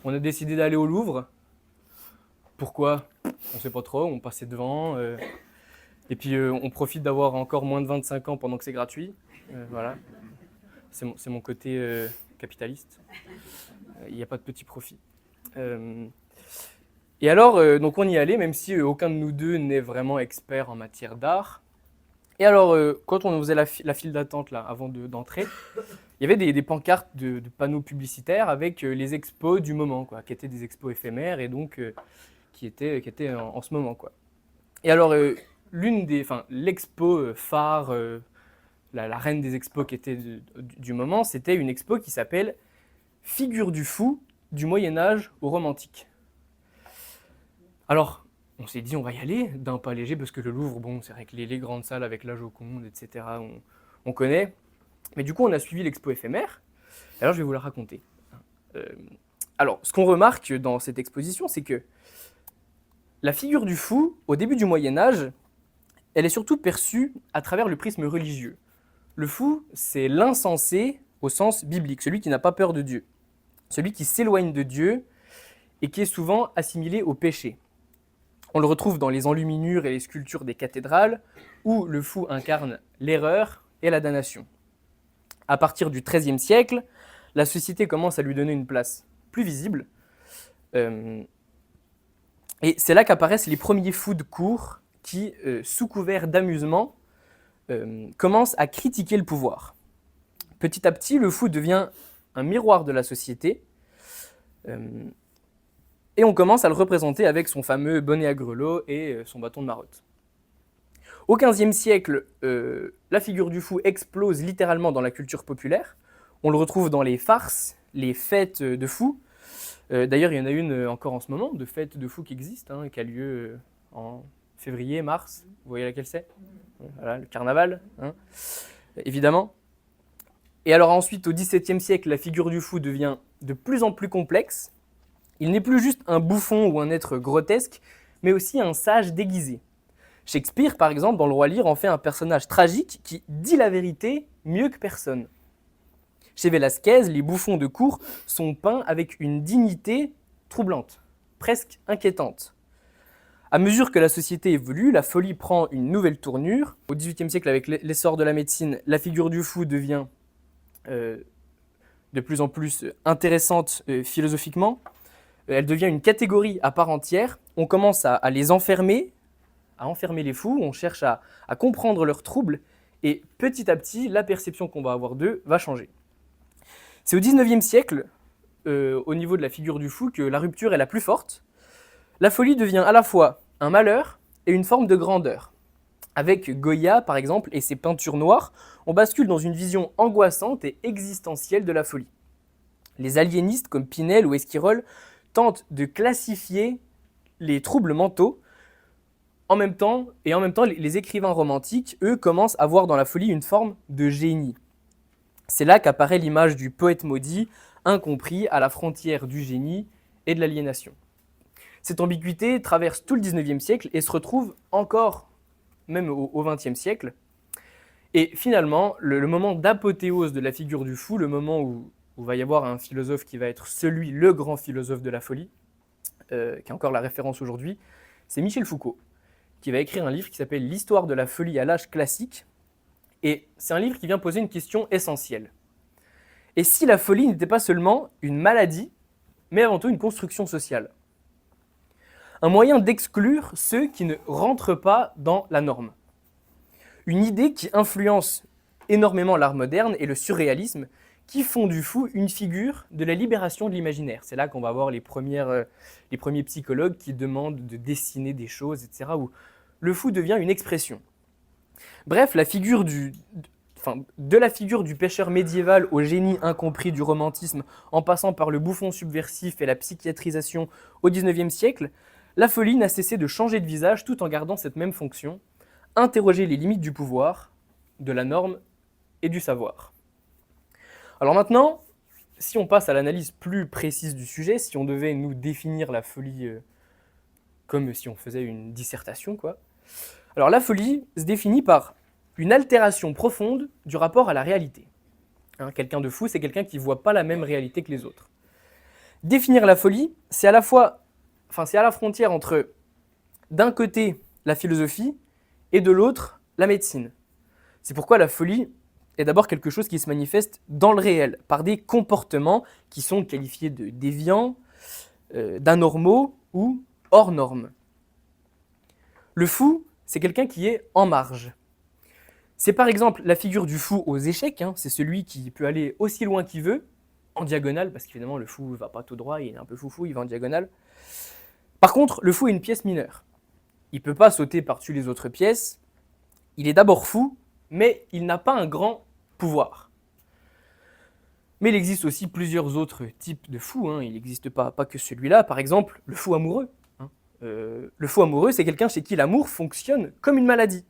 Speaker 2: On a décidé d'aller au Louvre. Pourquoi? On ne sait pas trop, on passait devant. Et puis on profite d'avoir encore moins de 25 ans pendant que c'est gratuit. Voilà, c'est mon côté capitaliste. Il n'y a pas de petit profit. Et alors, donc on y allait, même si aucun de nous deux n'est vraiment expert en matière d'art. Et alors, quand on faisait la file d'attente là, avant d'entrer, il y avait des pancartes de panneaux publicitaires avec les expos du moment, quoi, qui étaient des expos éphémères et donc qui étaient en ce moment, quoi. Et alors, l'expo phare, la reine des expos qui était du moment, c'était une expo qui s'appelle « Figure du fou, du Moyen-Âge au romantique ». Alors, on s'est dit, on va y aller d'un pas léger, parce que le Louvre, bon, c'est vrai que les grandes salles avec la Joconde, etc., on connaît. Mais du coup, on a suivi l'expo éphémère. Alors, je vais vous la raconter. Alors, ce qu'on remarque dans cette exposition, c'est que la figure du fou, au début du Moyen-Âge, elle est surtout perçue à travers le prisme religieux. Le fou, c'est l'insensé au sens biblique, celui qui n'a pas peur de Dieu, celui qui s'éloigne de Dieu et qui est souvent assimilé au péché. On le retrouve dans les enluminures et les sculptures des cathédrales, où le fou incarne l'erreur et la damnation. À partir du XIIIe siècle, la société commence à lui donner une place plus visible, et c'est là qu'apparaissent les premiers fous de cour qui, sous couvert d'amusement, commencent à critiquer le pouvoir. Petit à petit, le fou devient un miroir de la société, Et on commence à le représenter avec son fameux bonnet à grelots et son bâton de marotte. Au XVe siècle, la figure du fou explose littéralement dans la culture populaire. On le retrouve dans les farces, les fêtes de fous. D'ailleurs, il y en a une encore en ce moment, de fête de fous qui existe, qui a lieu en février, mars. Vous voyez laquelle c'est ? Voilà, le carnaval, évidemment. Et alors ensuite, au XVIIe siècle, la figure du fou devient de plus en plus complexe. Il n'est plus juste un bouffon ou un être grotesque, mais aussi un sage déguisé. Shakespeare, par exemple, dans Le Roi Lear, en fait un personnage tragique qui dit la vérité mieux que personne. Chez Velázquez, les bouffons de cour sont peints avec une dignité troublante, presque inquiétante. À mesure que la société évolue, la folie prend une nouvelle tournure. Au XVIIIe siècle, avec l'essor de la médecine, la figure du fou devient de plus en plus intéressante philosophiquement. Elle devient une catégorie à part entière. On commence à les enfermer, à enfermer les fous, on cherche à comprendre leurs troubles, et petit à petit, la perception qu'on va avoir d'eux va changer. C'est au XIXe siècle, au niveau de la figure du fou, que la rupture est la plus forte. La folie devient à la fois un malheur et une forme de grandeur. Avec Goya, par exemple, et ses peintures noires, on bascule dans une vision angoissante et existentielle de la folie. Les aliénistes comme Pinel ou Esquirol tentent de classifier les troubles mentaux. En même temps, les écrivains romantiques, eux, commencent à voir dans la folie une forme de génie. C'est là qu'apparaît l'image du poète maudit, incompris à la frontière du génie et de l'aliénation. Cette ambiguïté traverse tout le XIXe siècle et se retrouve encore, même au XXe siècle. Et finalement, le moment d'apothéose de la figure du fou, le moment où va y avoir un philosophe qui va être le grand philosophe de la folie, qui est encore la référence aujourd'hui, c'est Michel Foucault, qui va écrire un livre qui s'appelle « L'histoire de la folie à l'âge classique ». Et c'est un livre qui vient poser une question essentielle. Et si la folie n'était pas seulement une maladie, mais avant tout une construction sociale ? Un moyen d'exclure ceux qui ne rentrent pas dans la norme. Une idée qui influence énormément l'art moderne et le surréalisme, qui font du fou une figure de la libération de l'imaginaire. C'est là qu'on va voir les premiers psychologues qui demandent de dessiner des choses, etc., où le fou devient une expression. Bref, de la figure du pêcheur médiéval au génie incompris du romantisme, en passant par le bouffon subversif et la psychiatrisation au XIXe siècle, la folie n'a cessé de changer de visage tout en gardant cette même fonction, interroger les limites du pouvoir, de la norme et du savoir. Alors maintenant, si on passe à l'analyse plus précise du sujet, si on devait nous définir la folie comme si on faisait une dissertation, quoi. Alors la folie se définit par une altération profonde du rapport à la réalité. Quelqu'un de fou, c'est quelqu'un qui ne voit pas la même réalité que les autres. Définir la folie, c'est à la frontière entre, d'un côté, la philosophie, et de l'autre, la médecine. C'est pourquoi la folie est d'abord quelque chose qui se manifeste dans le réel, par des comportements qui sont qualifiés de déviants, d'anormaux ou hors normes. Le fou, c'est quelqu'un qui est en marge. C'est par exemple la figure du fou aux échecs, c'est celui qui peut aller aussi loin qu'il veut, en diagonale, parce qu'évidemment le fou ne va pas tout droit, il est un peu foufou, il va en diagonale. Par contre, le fou est une pièce mineure. Il ne peut pas sauter par-dessus les autres pièces, il est d'abord fou, mais il n'a pas un grand pouvoir. Mais il existe aussi plusieurs autres types de fous, il n'existe pas que celui-là, par exemple le fou amoureux. Le fou amoureux, c'est quelqu'un chez qui l'amour fonctionne comme une maladie.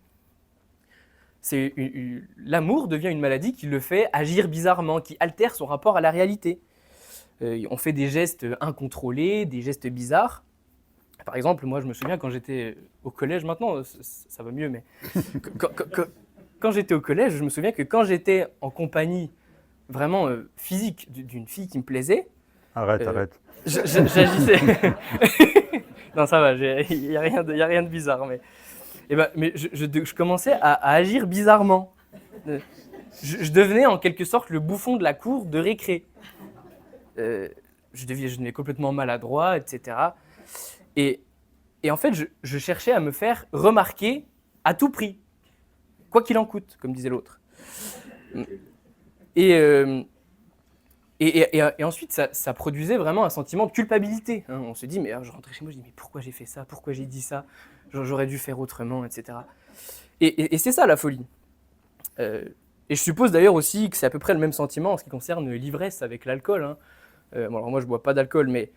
Speaker 2: L'amour devient une maladie qui le fait agir bizarrement, qui altère son rapport à la réalité. On fait des gestes incontrôlés, des gestes bizarres. Par exemple, moi je me souviens quand j'étais au collège, maintenant ça va mieux, mais quand j'étais au collège, je me souviens que quand j'étais en compagnie vraiment physique d'une fille qui me plaisait...
Speaker 1: Arrête.
Speaker 2: J'agissais... Non, ça va, il n'y a rien de bizarre, mais je commençais à agir bizarrement. Je devenais en quelque sorte le bouffon de la cour de récré. Je devenais complètement maladroit, etc. Et en fait, je cherchais à me faire remarquer à tout prix, quoi qu'il en coûte, comme disait l'autre. Et Et ensuite, ça produisait vraiment un sentiment de culpabilité. Hein. On se dit, mais je rentrais chez moi, je dis, mais pourquoi j'ai fait ça? Pourquoi j'ai dit ça? J'aurais dû faire autrement, etc. Et c'est ça la folie. Et je suppose d'ailleurs aussi que c'est à peu près le même sentiment en ce qui concerne l'ivresse avec l'alcool. Hein. Bon, alors moi, je bois pas d'alcool, mais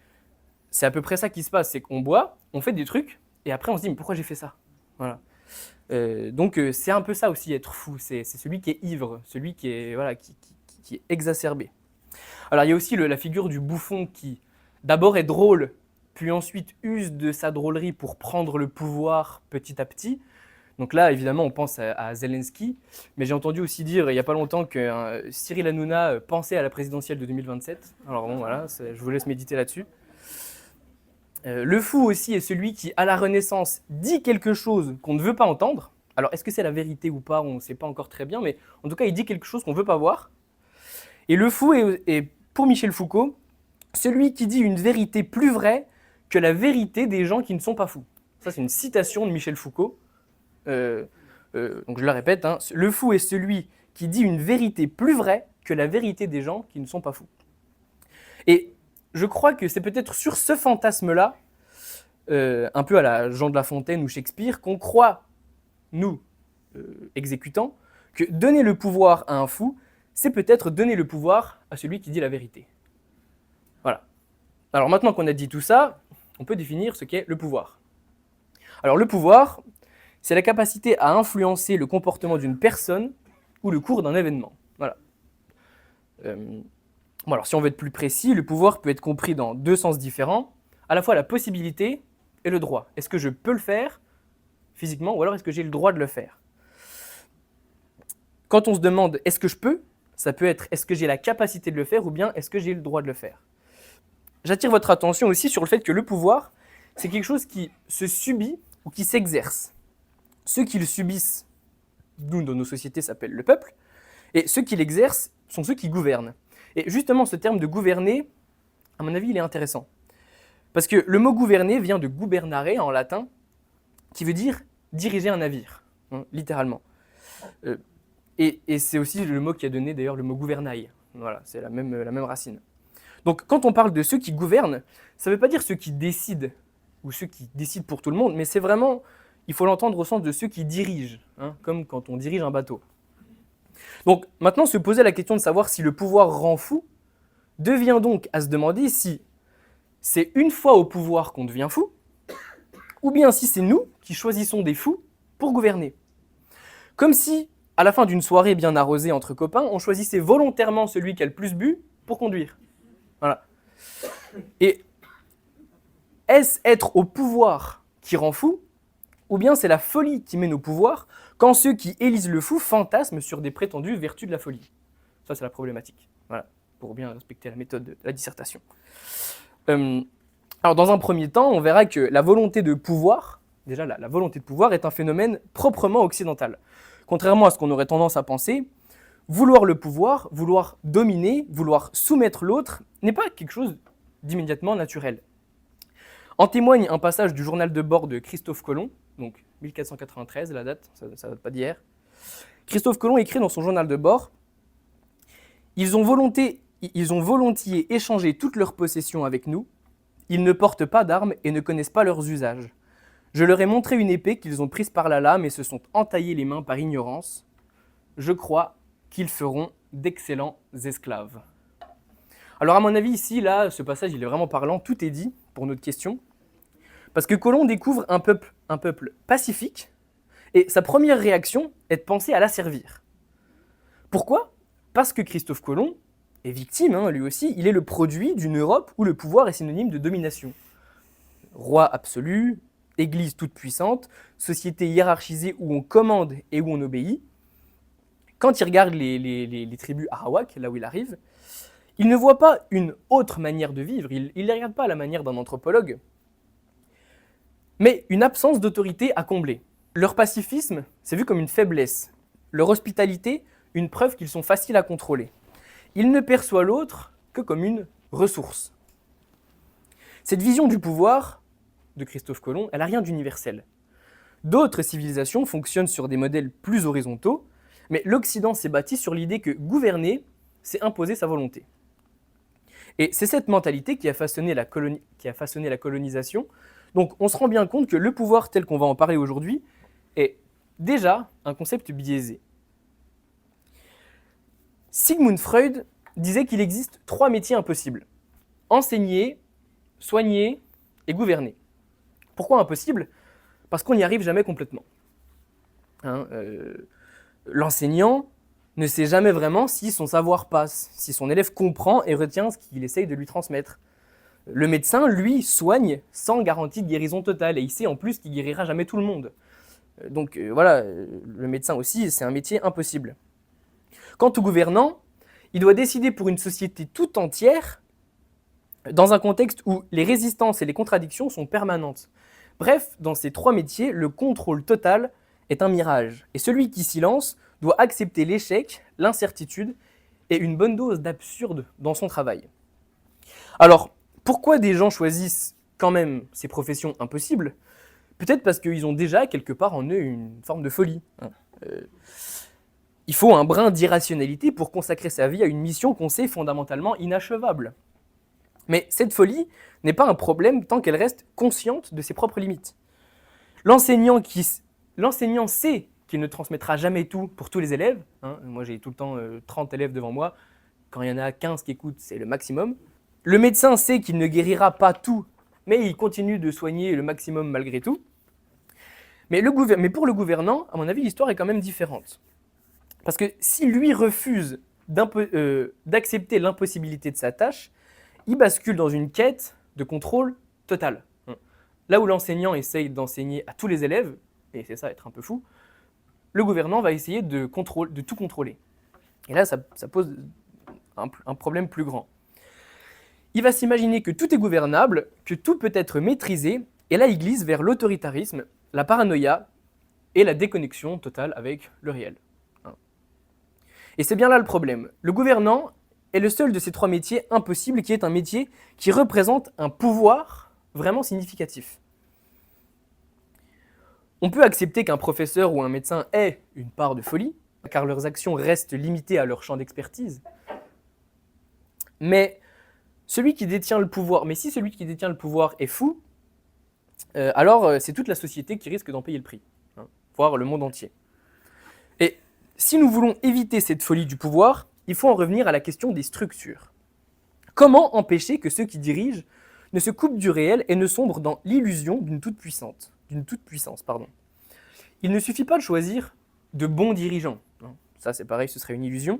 Speaker 2: c'est à peu près ça qui se passe. C'est qu'on boit, on fait des trucs, et après on se dit, mais pourquoi j'ai fait ça? Voilà. Donc c'est un peu ça aussi, être fou. C'est celui qui est ivre, celui qui est, voilà, qui est exacerbé. Alors il y a aussi la figure du bouffon qui d'abord est drôle, puis ensuite use de sa drôlerie pour prendre le pouvoir petit à petit. Donc là, évidemment, on pense à Zelensky, mais j'ai entendu aussi dire il n'y a pas longtemps que Cyril Hanouna pensait à la présidentielle de 2027. Alors bon, voilà, je vous laisse méditer là-dessus. Le fou aussi est celui qui, à la Renaissance, dit quelque chose qu'on ne veut pas entendre. Alors, est-ce que c'est la vérité ou pas? On ne sait pas encore très bien, mais en tout cas, il dit quelque chose qu'on ne veut pas voir. Et le fou est, pour Michel Foucault, celui qui dit une vérité plus vraie que la vérité des gens qui ne sont pas fous. Ça, c'est une citation de Michel Foucault. Donc, je la répète, hein, le fou est celui qui dit une vérité plus vraie que la vérité des gens qui ne sont pas fous. Et je crois que c'est peut-être sur ce fantasme-là, un peu à la Jean de La Fontaine ou Shakespeare, qu'on croit, nous, exécutants, que donner le pouvoir à un fou, c'est peut-être donner le pouvoir à celui qui dit la vérité. Voilà. Alors maintenant qu'on a dit tout ça, on peut définir ce qu'est le pouvoir. Alors le pouvoir, c'est la capacité à influencer le comportement d'une personne ou le cours d'un événement. Voilà. Bon, alors si on veut être plus précis, le pouvoir peut être compris dans deux sens différents, à la fois la possibilité et le droit. Est-ce que je peux le faire physiquement ou alors est-ce que j'ai le droit de le faire? Quand on se demande est-ce que je peux, ça peut être est-ce que j'ai la capacité de le faire ou bien est-ce que j'ai le droit de le faire. J'attire votre attention aussi sur le fait que le pouvoir, c'est quelque chose qui se subit ou qui s'exerce. Ceux qui le subissent, nous dans nos sociétés, s'appellent le peuple, et ceux qui l'exercent sont ceux qui gouvernent. Et justement, ce terme de gouverner, à mon avis, il est intéressant. Parce que le mot gouverner vient de gubernare en latin, qui veut dire diriger un navire, hein, littéralement. Et c'est aussi le mot qui a donné d'ailleurs le mot gouvernail. Voilà, c'est la même racine. Donc quand on parle de ceux qui gouvernent, ça ne veut pas dire ceux qui décident, ou ceux qui décident pour tout le monde, mais c'est vraiment, il faut l'entendre au sens de ceux qui dirigent, hein, comme quand on dirige un bateau. Donc maintenant, se poser la question de savoir si le pouvoir rend fou, devient donc à se demander si c'est une fois au pouvoir qu'on devient fou, ou bien si c'est nous qui choisissons des fous pour gouverner. Comme si, à la fin d'une soirée bien arrosée entre copains, on choisissait volontairement celui qui a le plus bu pour conduire. Voilà. Et est-ce être au pouvoir qui rend fou, ou bien c'est la folie qui mène au pouvoir quand ceux qui élisent le fou fantasment sur des prétendues vertus de la folie? Ça, c'est la problématique. Voilà, pour bien respecter la méthode de la dissertation. Alors, dans un premier temps, on verra que la volonté de pouvoir, déjà la volonté de pouvoir est un phénomène proprement occidental. Contrairement à ce qu'on aurait tendance à penser, vouloir le pouvoir, vouloir dominer, vouloir soumettre l'autre n'est pas quelque chose d'immédiatement naturel. En témoigne un passage du journal de bord de Christophe Colomb, donc 1493, la date, ça date pas d'hier. Christophe Colomb écrit dans son journal de bord « Ils ont volontiers échangé toutes leurs possessions avec nous, ils ne portent pas d'armes et ne connaissent pas leurs usages. Je leur ai montré une épée qu'ils ont prise par la lame et se sont entaillés les mains par ignorance. Je crois qu'ils feront d'excellents esclaves. » Alors à mon avis ici, là, ce passage il est vraiment parlant, tout est dit pour notre question. Parce que Colomb découvre un peuple pacifique, et sa première réaction est de penser à l'asservir. Pourquoi? Parce que Christophe Colomb est victime, hein, lui aussi, il est le produit d'une Europe où le pouvoir est synonyme de domination. Roi absolu, église toute puissante, société hiérarchisée où on commande et où on obéit. Quand il regarde les tribus arawak, là où il arrive, il ne voit pas une autre manière de vivre, il ne les regarde pas à la manière d'un anthropologue, mais une absence d'autorité à combler. Leur pacifisme, c'est vu comme une faiblesse. Leur hospitalité, une preuve qu'ils sont faciles à contrôler. Ils ne perçoivent l'autre que comme une ressource. Cette vision du pouvoir de Christophe Colomb, elle n'a rien d'universel. D'autres civilisations fonctionnent sur des modèles plus horizontaux, mais l'Occident s'est bâti sur l'idée que gouverner, c'est imposer sa volonté. Et c'est cette mentalité qui a façonné la colonisation. Donc on se rend bien compte que le pouvoir tel qu'on va en parler aujourd'hui est déjà un concept biaisé. Sigmund Freud disait qu'il existe 3 métiers impossibles: enseigner, soigner et gouverner. Pourquoi impossible? Parce qu'on n'y arrive jamais complètement. L'enseignant ne sait jamais vraiment si son savoir passe, si son élève comprend et retient ce qu'il essaye de lui transmettre. Le médecin, lui, soigne sans garantie de guérison totale, et il sait en plus qu'il guérira jamais tout le monde. Donc voilà, le médecin aussi, c'est un métier impossible. Quant au gouvernant, il doit décider pour une société tout entière, dans un contexte où les résistances et les contradictions sont permanentes. Bref, dans ces 3 métiers, le contrôle total est un mirage, et celui qui s'y lance doit accepter l'échec, l'incertitude et une bonne dose d'absurde dans son travail. Alors, pourquoi des gens choisissent quand même ces professions impossibles? Peut-être parce qu'ils ont déjà quelque part en eux une forme de folie. Il faut un brin d'irrationalité pour consacrer sa vie à une mission qu'on sait fondamentalement inachevable. Mais cette folie n'est pas un problème tant qu'elle reste consciente de ses propres limites. L'enseignant sait qu'il ne transmettra jamais tout pour tous les élèves. Moi, j'ai tout le temps 30 élèves devant moi. Quand il y en a 15 qui écoutent, c'est le maximum. Le médecin sait qu'il ne guérira pas tout, mais il continue de soigner le maximum malgré tout. Mais pour le gouvernant, à mon avis, l'histoire est quand même différente. Parce que si lui refuse d'accepter l'impossibilité de sa tâche, il bascule dans une quête de contrôle total. Là où l'enseignant essaye d'enseigner à tous les élèves, et c'est ça être un peu fou, le gouvernant va essayer de tout contrôler. Et là, ça pose un problème plus grand. Il va s'imaginer que tout est gouvernable, que tout peut être maîtrisé, et là il glisse vers l'autoritarisme, la paranoïa et la déconnexion totale avec le réel. Et c'est bien là le problème. Le gouvernant est le seul de ces 3 métiers impossibles qui est un métier qui représente un pouvoir vraiment significatif. On peut accepter qu'un professeur ou un médecin ait une part de folie, car leurs actions restent limitées à leur champ d'expertise. Mais si celui qui détient le pouvoir est fou, alors c'est toute la société qui risque d'en payer le prix, voire le monde entier. Et si nous voulons éviter cette folie du pouvoir, il faut en revenir à la question des structures. Comment empêcher que ceux qui dirigent ne se coupent du réel et ne sombrent dans l'illusion d'une toute-puissance, Il ne suffit pas de choisir de bons dirigeants. Ça, c'est pareil, ce serait une illusion.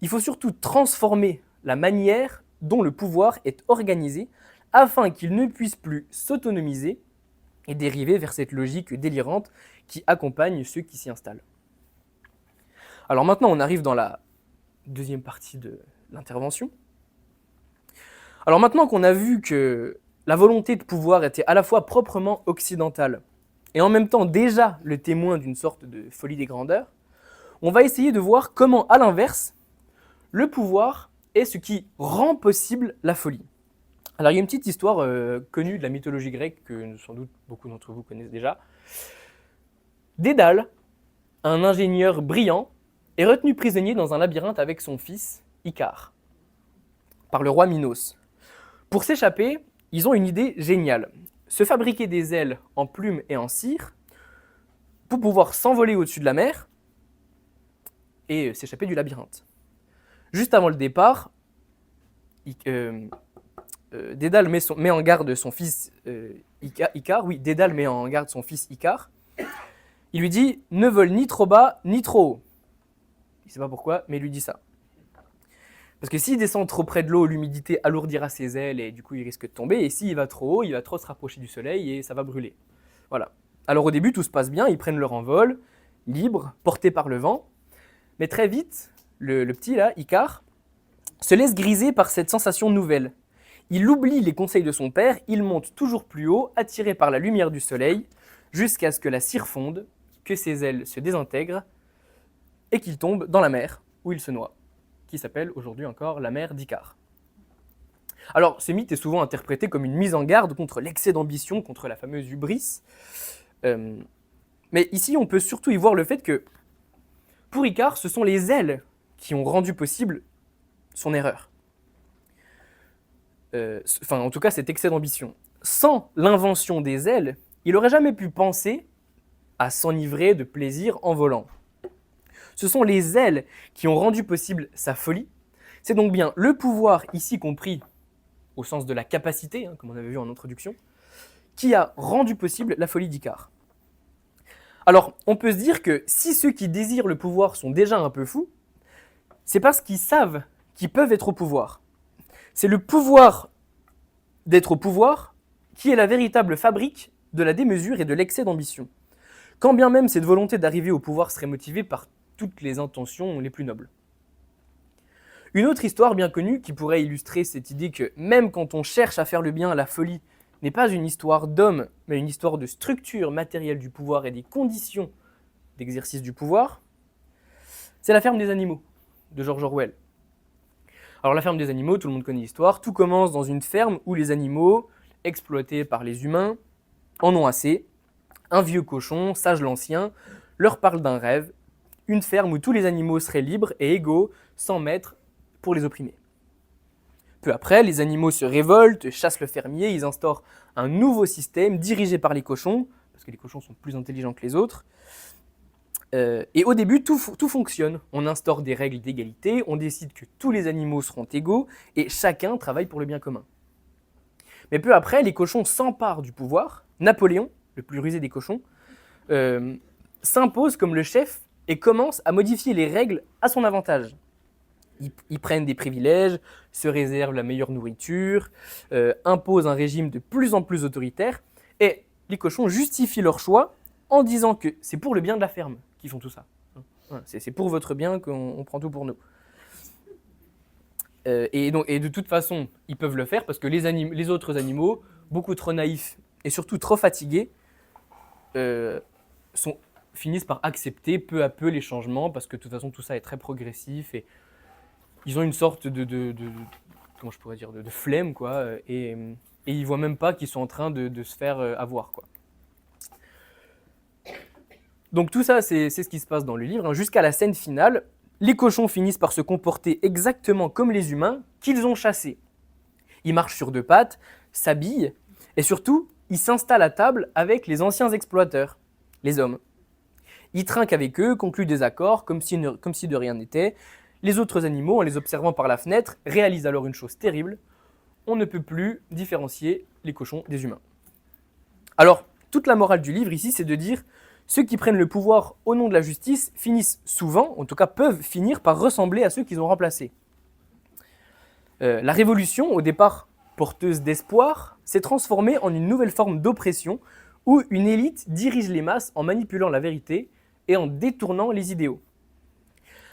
Speaker 2: Il faut surtout transformer la manière dont le pouvoir est organisé afin qu'il ne puisse plus s'autonomiser et dériver vers cette logique délirante qui accompagne ceux qui s'y installent. Alors maintenant, on arrive dans la deuxième partie de l'intervention. Alors maintenant qu'on a vu que la volonté de pouvoir était à la fois proprement occidentale et en même temps déjà le témoin d'une sorte de folie des grandeurs, on va essayer de voir comment, à l'inverse, le pouvoir est ce qui rend possible la folie. Alors il y a une petite histoire connue de la mythologie grecque que sans doute beaucoup d'entre vous connaissent déjà. Dédale, un ingénieur brillant, est retenu prisonnier dans un labyrinthe avec son fils, Icare, par le roi Minos. Pour s'échapper, ils ont une idée géniale. Se fabriquer des ailes en plumes et en cire pour pouvoir s'envoler au-dessus de la mer et s'échapper du labyrinthe. Juste avant le départ, Dédale met en garde son fils Icare. Oui, Dédale met en garde son fils Icare. Il lui dit « Ne vole ni trop bas, ni trop haut ». Il ne sait pas pourquoi, mais il lui dit ça. Parce que s'il descend trop près de l'eau, l'humidité alourdira ses ailes et du coup il risque de tomber. Et s'il va trop haut, il va trop se rapprocher du soleil et ça va brûler. Voilà. Alors au début, tout se passe bien, ils prennent leur envol, libres, portés par le vent. Mais très vite, le petit là, Icare, se laisse griser par cette sensation nouvelle. Il oublie les conseils de son père, il monte toujours plus haut, attiré par la lumière du soleil, jusqu'à ce que la cire fonde, que ses ailes se désintègrent et qu'il tombe dans la mer, où il se noie, qui s'appelle aujourd'hui encore la mer d'Icare. Alors, ce mythe est souvent interprété comme une mise en garde contre l'excès d'ambition, contre la fameuse hubris. Mais ici, on peut surtout y voir le fait que, pour Icare, ce sont les ailes qui ont rendu possible son erreur. enfin en tout cas cet excès d'ambition. Sans l'invention des ailes, il n'aurait jamais pu penser à s'enivrer de plaisir en volant. Ce sont les ailes qui ont rendu possible sa folie. C'est donc bien le pouvoir, ici compris au sens de la capacité, comme on avait vu en introduction, qui a rendu possible la folie d'Icare. Alors, on peut se dire que si ceux qui désirent le pouvoir sont déjà un peu fous, c'est parce qu'ils savent qu'ils peuvent être au pouvoir. C'est le pouvoir d'être au pouvoir qui est la véritable fabrique de la démesure et de l'excès d'ambition. Quand bien même cette volonté d'arriver au pouvoir serait motivée par toutes les intentions les plus nobles. Une autre histoire bien connue qui pourrait illustrer cette idée que même quand on cherche à faire le bien, la folie n'est pas une histoire d'homme, mais une histoire de structure matérielle du pouvoir et des conditions d'exercice du pouvoir, c'est La ferme des animaux de George Orwell. Alors la ferme des animaux, tout le monde connaît l'histoire, tout commence dans une ferme où les animaux, exploités par les humains, en ont assez. Un vieux cochon, sage l'ancien, leur parle d'un rêve, une ferme où tous les animaux seraient libres et égaux, sans maître pour les opprimer. Peu après, les animaux se révoltent, chassent le fermier, ils instaurent un nouveau système dirigé par les cochons, parce que les cochons sont plus intelligents que les autres. Et au début, tout fonctionne. On instaure des règles d'égalité, on décide que tous les animaux seront égaux, et chacun travaille pour le bien commun. Mais peu après, les cochons s'emparent du pouvoir. Napoléon, le plus rusé des cochons, s'impose comme le chef et commence à modifier les règles à son avantage. Ils prennent des privilèges, se réservent la meilleure nourriture, imposent un régime de plus en plus autoritaire, et les cochons justifient leur choix en disant que c'est pour le bien de la ferme qu'ils font tout ça. C'est pour votre bien qu'on prend tout pour nous. Et de toute façon, ils peuvent le faire parce que les autres animaux, beaucoup trop naïfs et surtout trop fatigués, finissent par accepter peu à peu les changements parce que de toute façon tout ça est très progressif et ils ont une sorte comment je pourrais dire, de flemme quoi, et ils voient même pas qu'ils sont en train de se faire avoir quoi. Donc tout ça c'est ce qui se passe dans le livre, jusqu'à la scène finale. Les cochons finissent par se comporter exactement comme les humains qu'ils ont chassés. Ils marchent sur deux pattes, s'habillent et surtout ils s'installent à table avec les anciens exploiteurs, les hommes. Ils trinquent avec eux, concluent des accords comme si de rien n'était. Les autres animaux, en les observant par la fenêtre, réalisent alors une chose terrible. On ne peut plus différencier les cochons des humains. Alors, toute la morale du livre ici, c'est de dire ceux qui prennent le pouvoir au nom de la justice finissent souvent, en tout cas peuvent finir par ressembler à ceux qu'ils ont remplacés. La révolution, au départ porteuse d'espoir, s'est transformée en une nouvelle forme d'oppression où une élite dirige les masses en manipulant la vérité et en détournant les idéaux.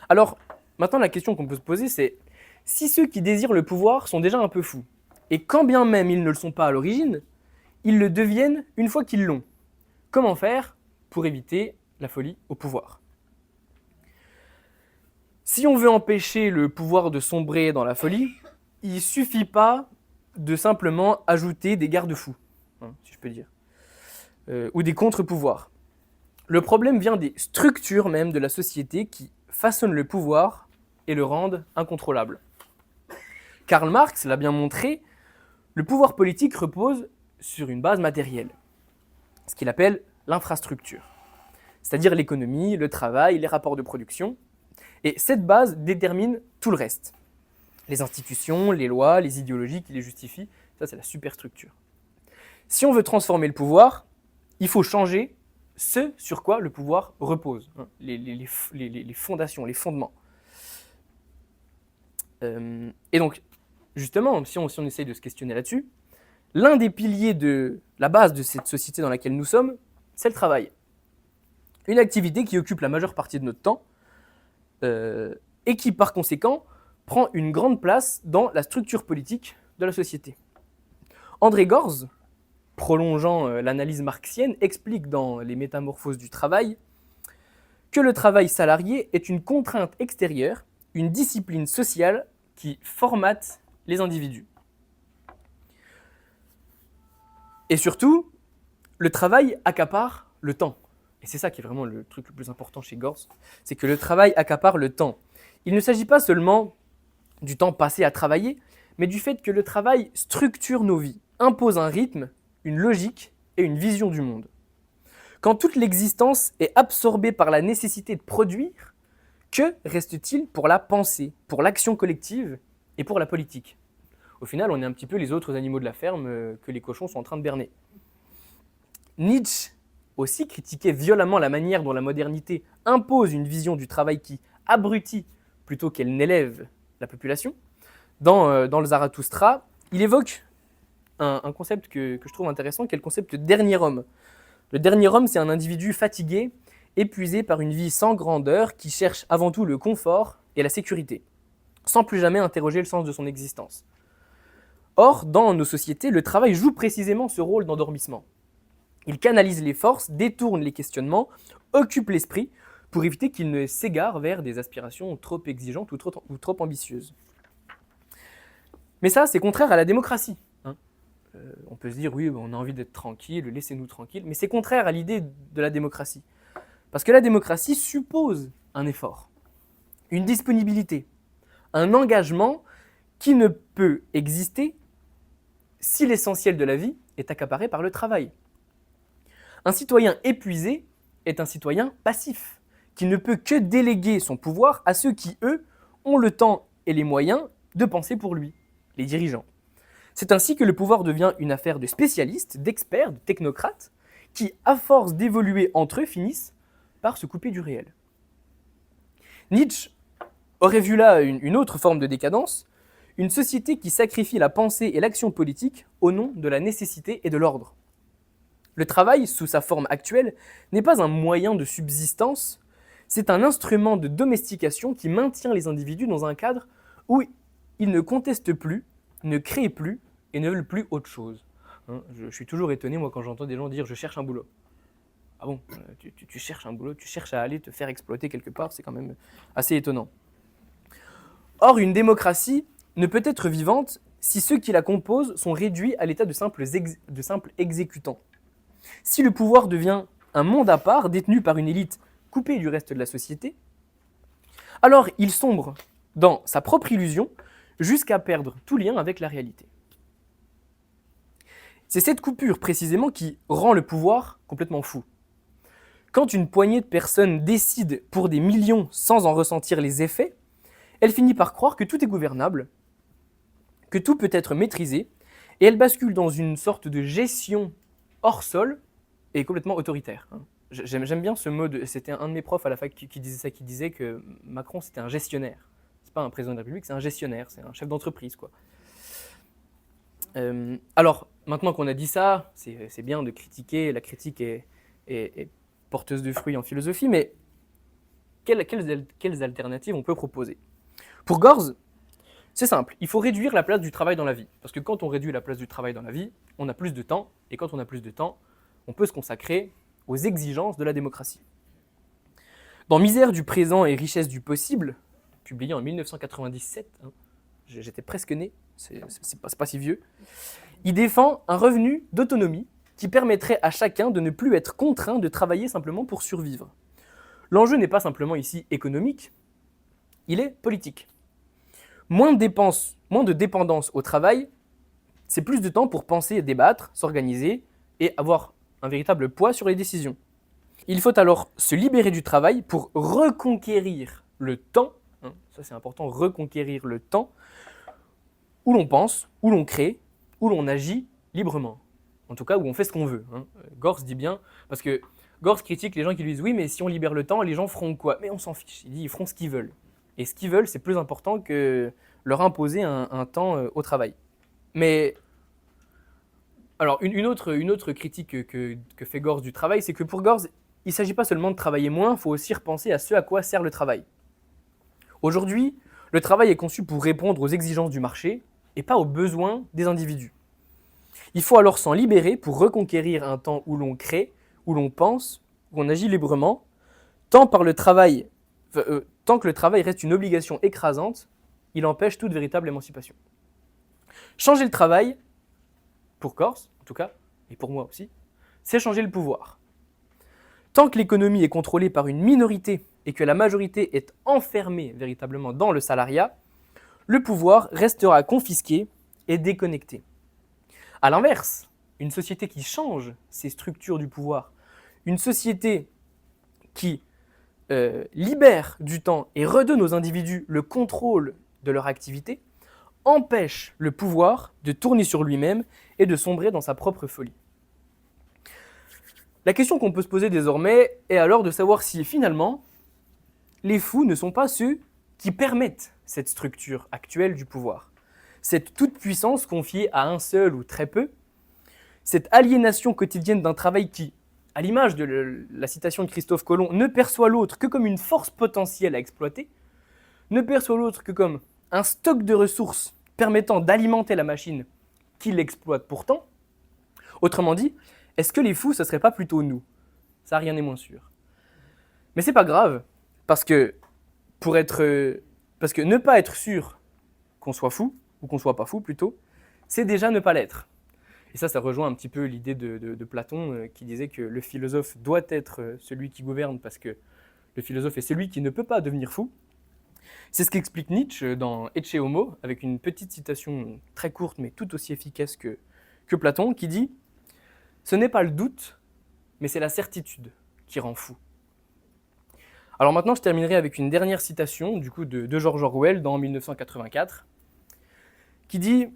Speaker 2: Alors, maintenant la question qu'on peut se poser c'est si ceux qui désirent le pouvoir sont déjà un peu fous, et quand bien même ils ne le sont pas à l'origine, ils le deviennent une fois qu'ils l'ont. Comment faire pour éviter la folie au pouvoir? Si on veut empêcher le pouvoir de sombrer dans la folie, il ne suffit pas de simplement ajouter des garde-fous, si je peux dire, ou des contre-pouvoirs. Le problème vient des structures même de la société qui façonnent le pouvoir et le rendent incontrôlable. Karl Marx l'a bien montré, le pouvoir politique repose sur une base matérielle, ce qu'il appelle l'infrastructure, c'est-à-dire l'économie, le travail, les rapports de production, et cette base détermine tout le reste. Les institutions, les lois, les idéologies qui les justifient, ça c'est la superstructure. Si on veut transformer le pouvoir, il faut changer ce sur quoi le pouvoir repose, les fondations, les fondements. Et donc, justement, si on essaye de se questionner là-dessus, l'un des piliers de la base de cette société dans laquelle nous sommes, c'est le travail. Une activité qui occupe la majeure partie de notre temps et qui, par conséquent, prend une grande place dans la structure politique de la société. André Gorz, prolongeant l'analyse marxienne, explique dans Les Métamorphoses du travail que le travail salarié est une contrainte extérieure, une discipline sociale qui formate les individus. Et surtout, le travail accapare le temps. Et c'est ça qui est vraiment le truc le plus important chez Gorz, c'est que le travail accapare le temps. Il ne s'agit pas seulement du temps passé à travailler, mais du fait que le travail structure nos vies, impose un rythme, une logique et une vision du monde. Quand toute l'existence est absorbée par la nécessité de produire, que reste-t-il pour la pensée, pour l'action collective et pour la politique? Au final, on est un petit peu les autres animaux de la ferme que les cochons sont en train de berner. Nietzsche aussi critiquait violemment la manière dont la modernité impose une vision du travail qui abrutit plutôt qu'elle n'élève la population. Dans le Zarathustra, il évoque un concept que je trouve intéressant, qui est le concept de dernier homme. Le dernier homme, c'est un individu fatigué, épuisé par une vie sans grandeur, qui cherche avant tout le confort et la sécurité, sans plus jamais interroger le sens de son existence. Or, dans nos sociétés, le travail joue précisément ce rôle d'endormissement. Il canalise les forces, détourne les questionnements, occupe l'esprit pour éviter qu'il ne s'égare vers des aspirations trop exigeantes ou trop ambitieuses. Mais ça, c'est contraire à la démocratie. On peut se dire, oui, on a envie d'être tranquille, laissez-nous tranquille, mais c'est contraire à l'idée de la démocratie. Parce que la démocratie suppose un effort, une disponibilité, un engagement qui ne peut exister si l'essentiel de la vie est accaparé par le travail. Un citoyen épuisé est un citoyen passif, qui ne peut que déléguer son pouvoir à ceux qui, eux, ont le temps et les moyens de penser pour lui, les dirigeants. C'est ainsi que le pouvoir devient une affaire de spécialistes, d'experts, de technocrates, qui, à force d'évoluer entre eux, finissent par se couper du réel. Nietzsche aurait vu là une autre forme de décadence, une société qui sacrifie la pensée et l'action politique au nom de la nécessité et de l'ordre. Le travail, sous sa forme actuelle, n'est pas un moyen de subsistance, c'est un instrument de domestication qui maintient les individus dans un cadre où ils ne contestent plus, ne créent plus et ne veulent plus autre chose. Je suis toujours étonné, moi, quand j'entends des gens dire « je cherche un boulot ». Ah bon, tu cherches un boulot, tu cherches à aller te faire exploiter quelque part, c'est quand même assez étonnant. Or, une démocratie ne peut être vivante si ceux qui la composent sont réduits à l'état de simples exécutants. Si le pouvoir devient un monde à part, détenu par une élite coupée du reste de la société, alors il sombre dans sa propre illusion jusqu'à perdre tout lien avec la réalité. C'est cette coupure précisément qui rend le pouvoir complètement fou. Quand une poignée de personnes décide pour des millions sans en ressentir les effets, elle finit par croire que tout est gouvernable, que tout peut être maîtrisé, et elle bascule dans une sorte de gestion hors sol et complètement autoritaire. J'aime bien ce mot, c'était un de mes profs à la fac qui disait ça, qui disait que Macron c'était un gestionnaire. C'est pas un président de la République, c'est un gestionnaire, c'est un chef d'entreprise, quoi. Alors, maintenant qu'on a dit ça, c'est bien de critiquer, la critique est porteuse de fruits en philosophie, mais quelles alternatives on peut proposer? Pour Gorz, c'est simple, il faut réduire la place du travail dans la vie. Parce que quand on réduit la place du travail dans la vie, on a plus de temps, et quand on a plus de temps, on peut se consacrer aux exigences de la démocratie. Dans Misère du présent et richesse du possible, publié en 1997, j'étais presque né, c'est pas si vieux, il défend un revenu d'autonomie qui permettrait à chacun de ne plus être contraint de travailler simplement pour survivre. L'enjeu n'est pas simplement ici économique, il est politique. Moins de dépendance au travail, c'est plus de temps pour penser, débattre, s'organiser et avoir un véritable poids sur les décisions. Il faut alors se libérer du travail pour reconquérir le temps, ça c'est important, reconquérir le temps, où l'on pense, où l'on crée, où l'on agit librement. En tout cas, où on fait ce qu'on veut. Gorz dit bien, parce que Gorz critique les gens qui lui disent « oui, mais si on libère le temps, les gens feront quoi ?» Mais on s'en fiche, il dit « ils feront ce qu'ils veulent ». Et ce qu'ils veulent, c'est plus important que leur imposer un temps au travail. Mais, alors, une autre critique que fait Gorz du travail, c'est que pour Gorz, il ne s'agit pas seulement de travailler moins, il faut aussi repenser à ce à quoi sert le travail. Aujourd'hui, le travail est conçu pour répondre aux exigences du marché et pas aux besoins des individus. Il faut alors s'en libérer pour reconquérir un temps où l'on crée, où l'on pense, où on agit librement, tant que le travail reste une obligation écrasante, il empêche toute véritable émancipation. Changer le travail, pour Gorz en tout cas, et pour moi aussi, c'est changer le pouvoir. Tant que l'économie est contrôlée par une minorité et que la majorité est enfermée véritablement dans le salariat, le pouvoir restera confisqué et déconnecté. A l'inverse, une société qui change ses structures du pouvoir, une société qui libère du temps et redonne aux individus le contrôle de leur activité, empêche le pouvoir de tourner sur lui-même et de sombrer dans sa propre folie. La question qu'on peut se poser désormais est alors de savoir si finalement les fous ne sont pas ceux qui permettent cette structure actuelle du pouvoir, cette toute-puissance confiée à un seul ou très peu, cette aliénation quotidienne d'un travail qui, à l'image de la citation de Christophe Colomb, ne perçoit l'autre que comme une force potentielle à exploiter, ne perçoit l'autre que comme un stock de ressources permettant d'alimenter la machine qui l'exploite pourtant. Autrement dit, est-ce que les fous, ce ne serait pas plutôt nous? Ça, rien n'est moins sûr. Mais c'est pas grave, parce que ne pas être sûr qu'on soit fou, ou qu'on soit pas fou plutôt, c'est déjà ne pas l'être. Et ça rejoint un petit peu l'idée de Platon qui disait que le philosophe doit être celui qui gouverne parce que le philosophe est celui qui ne peut pas devenir fou. C'est ce qu'explique Nietzsche dans Ecce Homo, avec une petite citation très courte mais tout aussi efficace que Platon, qui dit « Ce n'est pas le doute, mais c'est la certitude qui rend fou ». Alors maintenant, je terminerai avec une dernière citation du coup, de George Orwell dans 1984, qui dit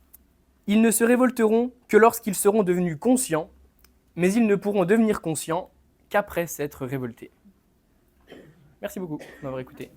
Speaker 2: « Ils ne se révolteront que lorsqu'ils seront devenus conscients, mais ils ne pourront devenir conscients qu'après s'être révoltés. » Merci beaucoup de m'avoir écouté.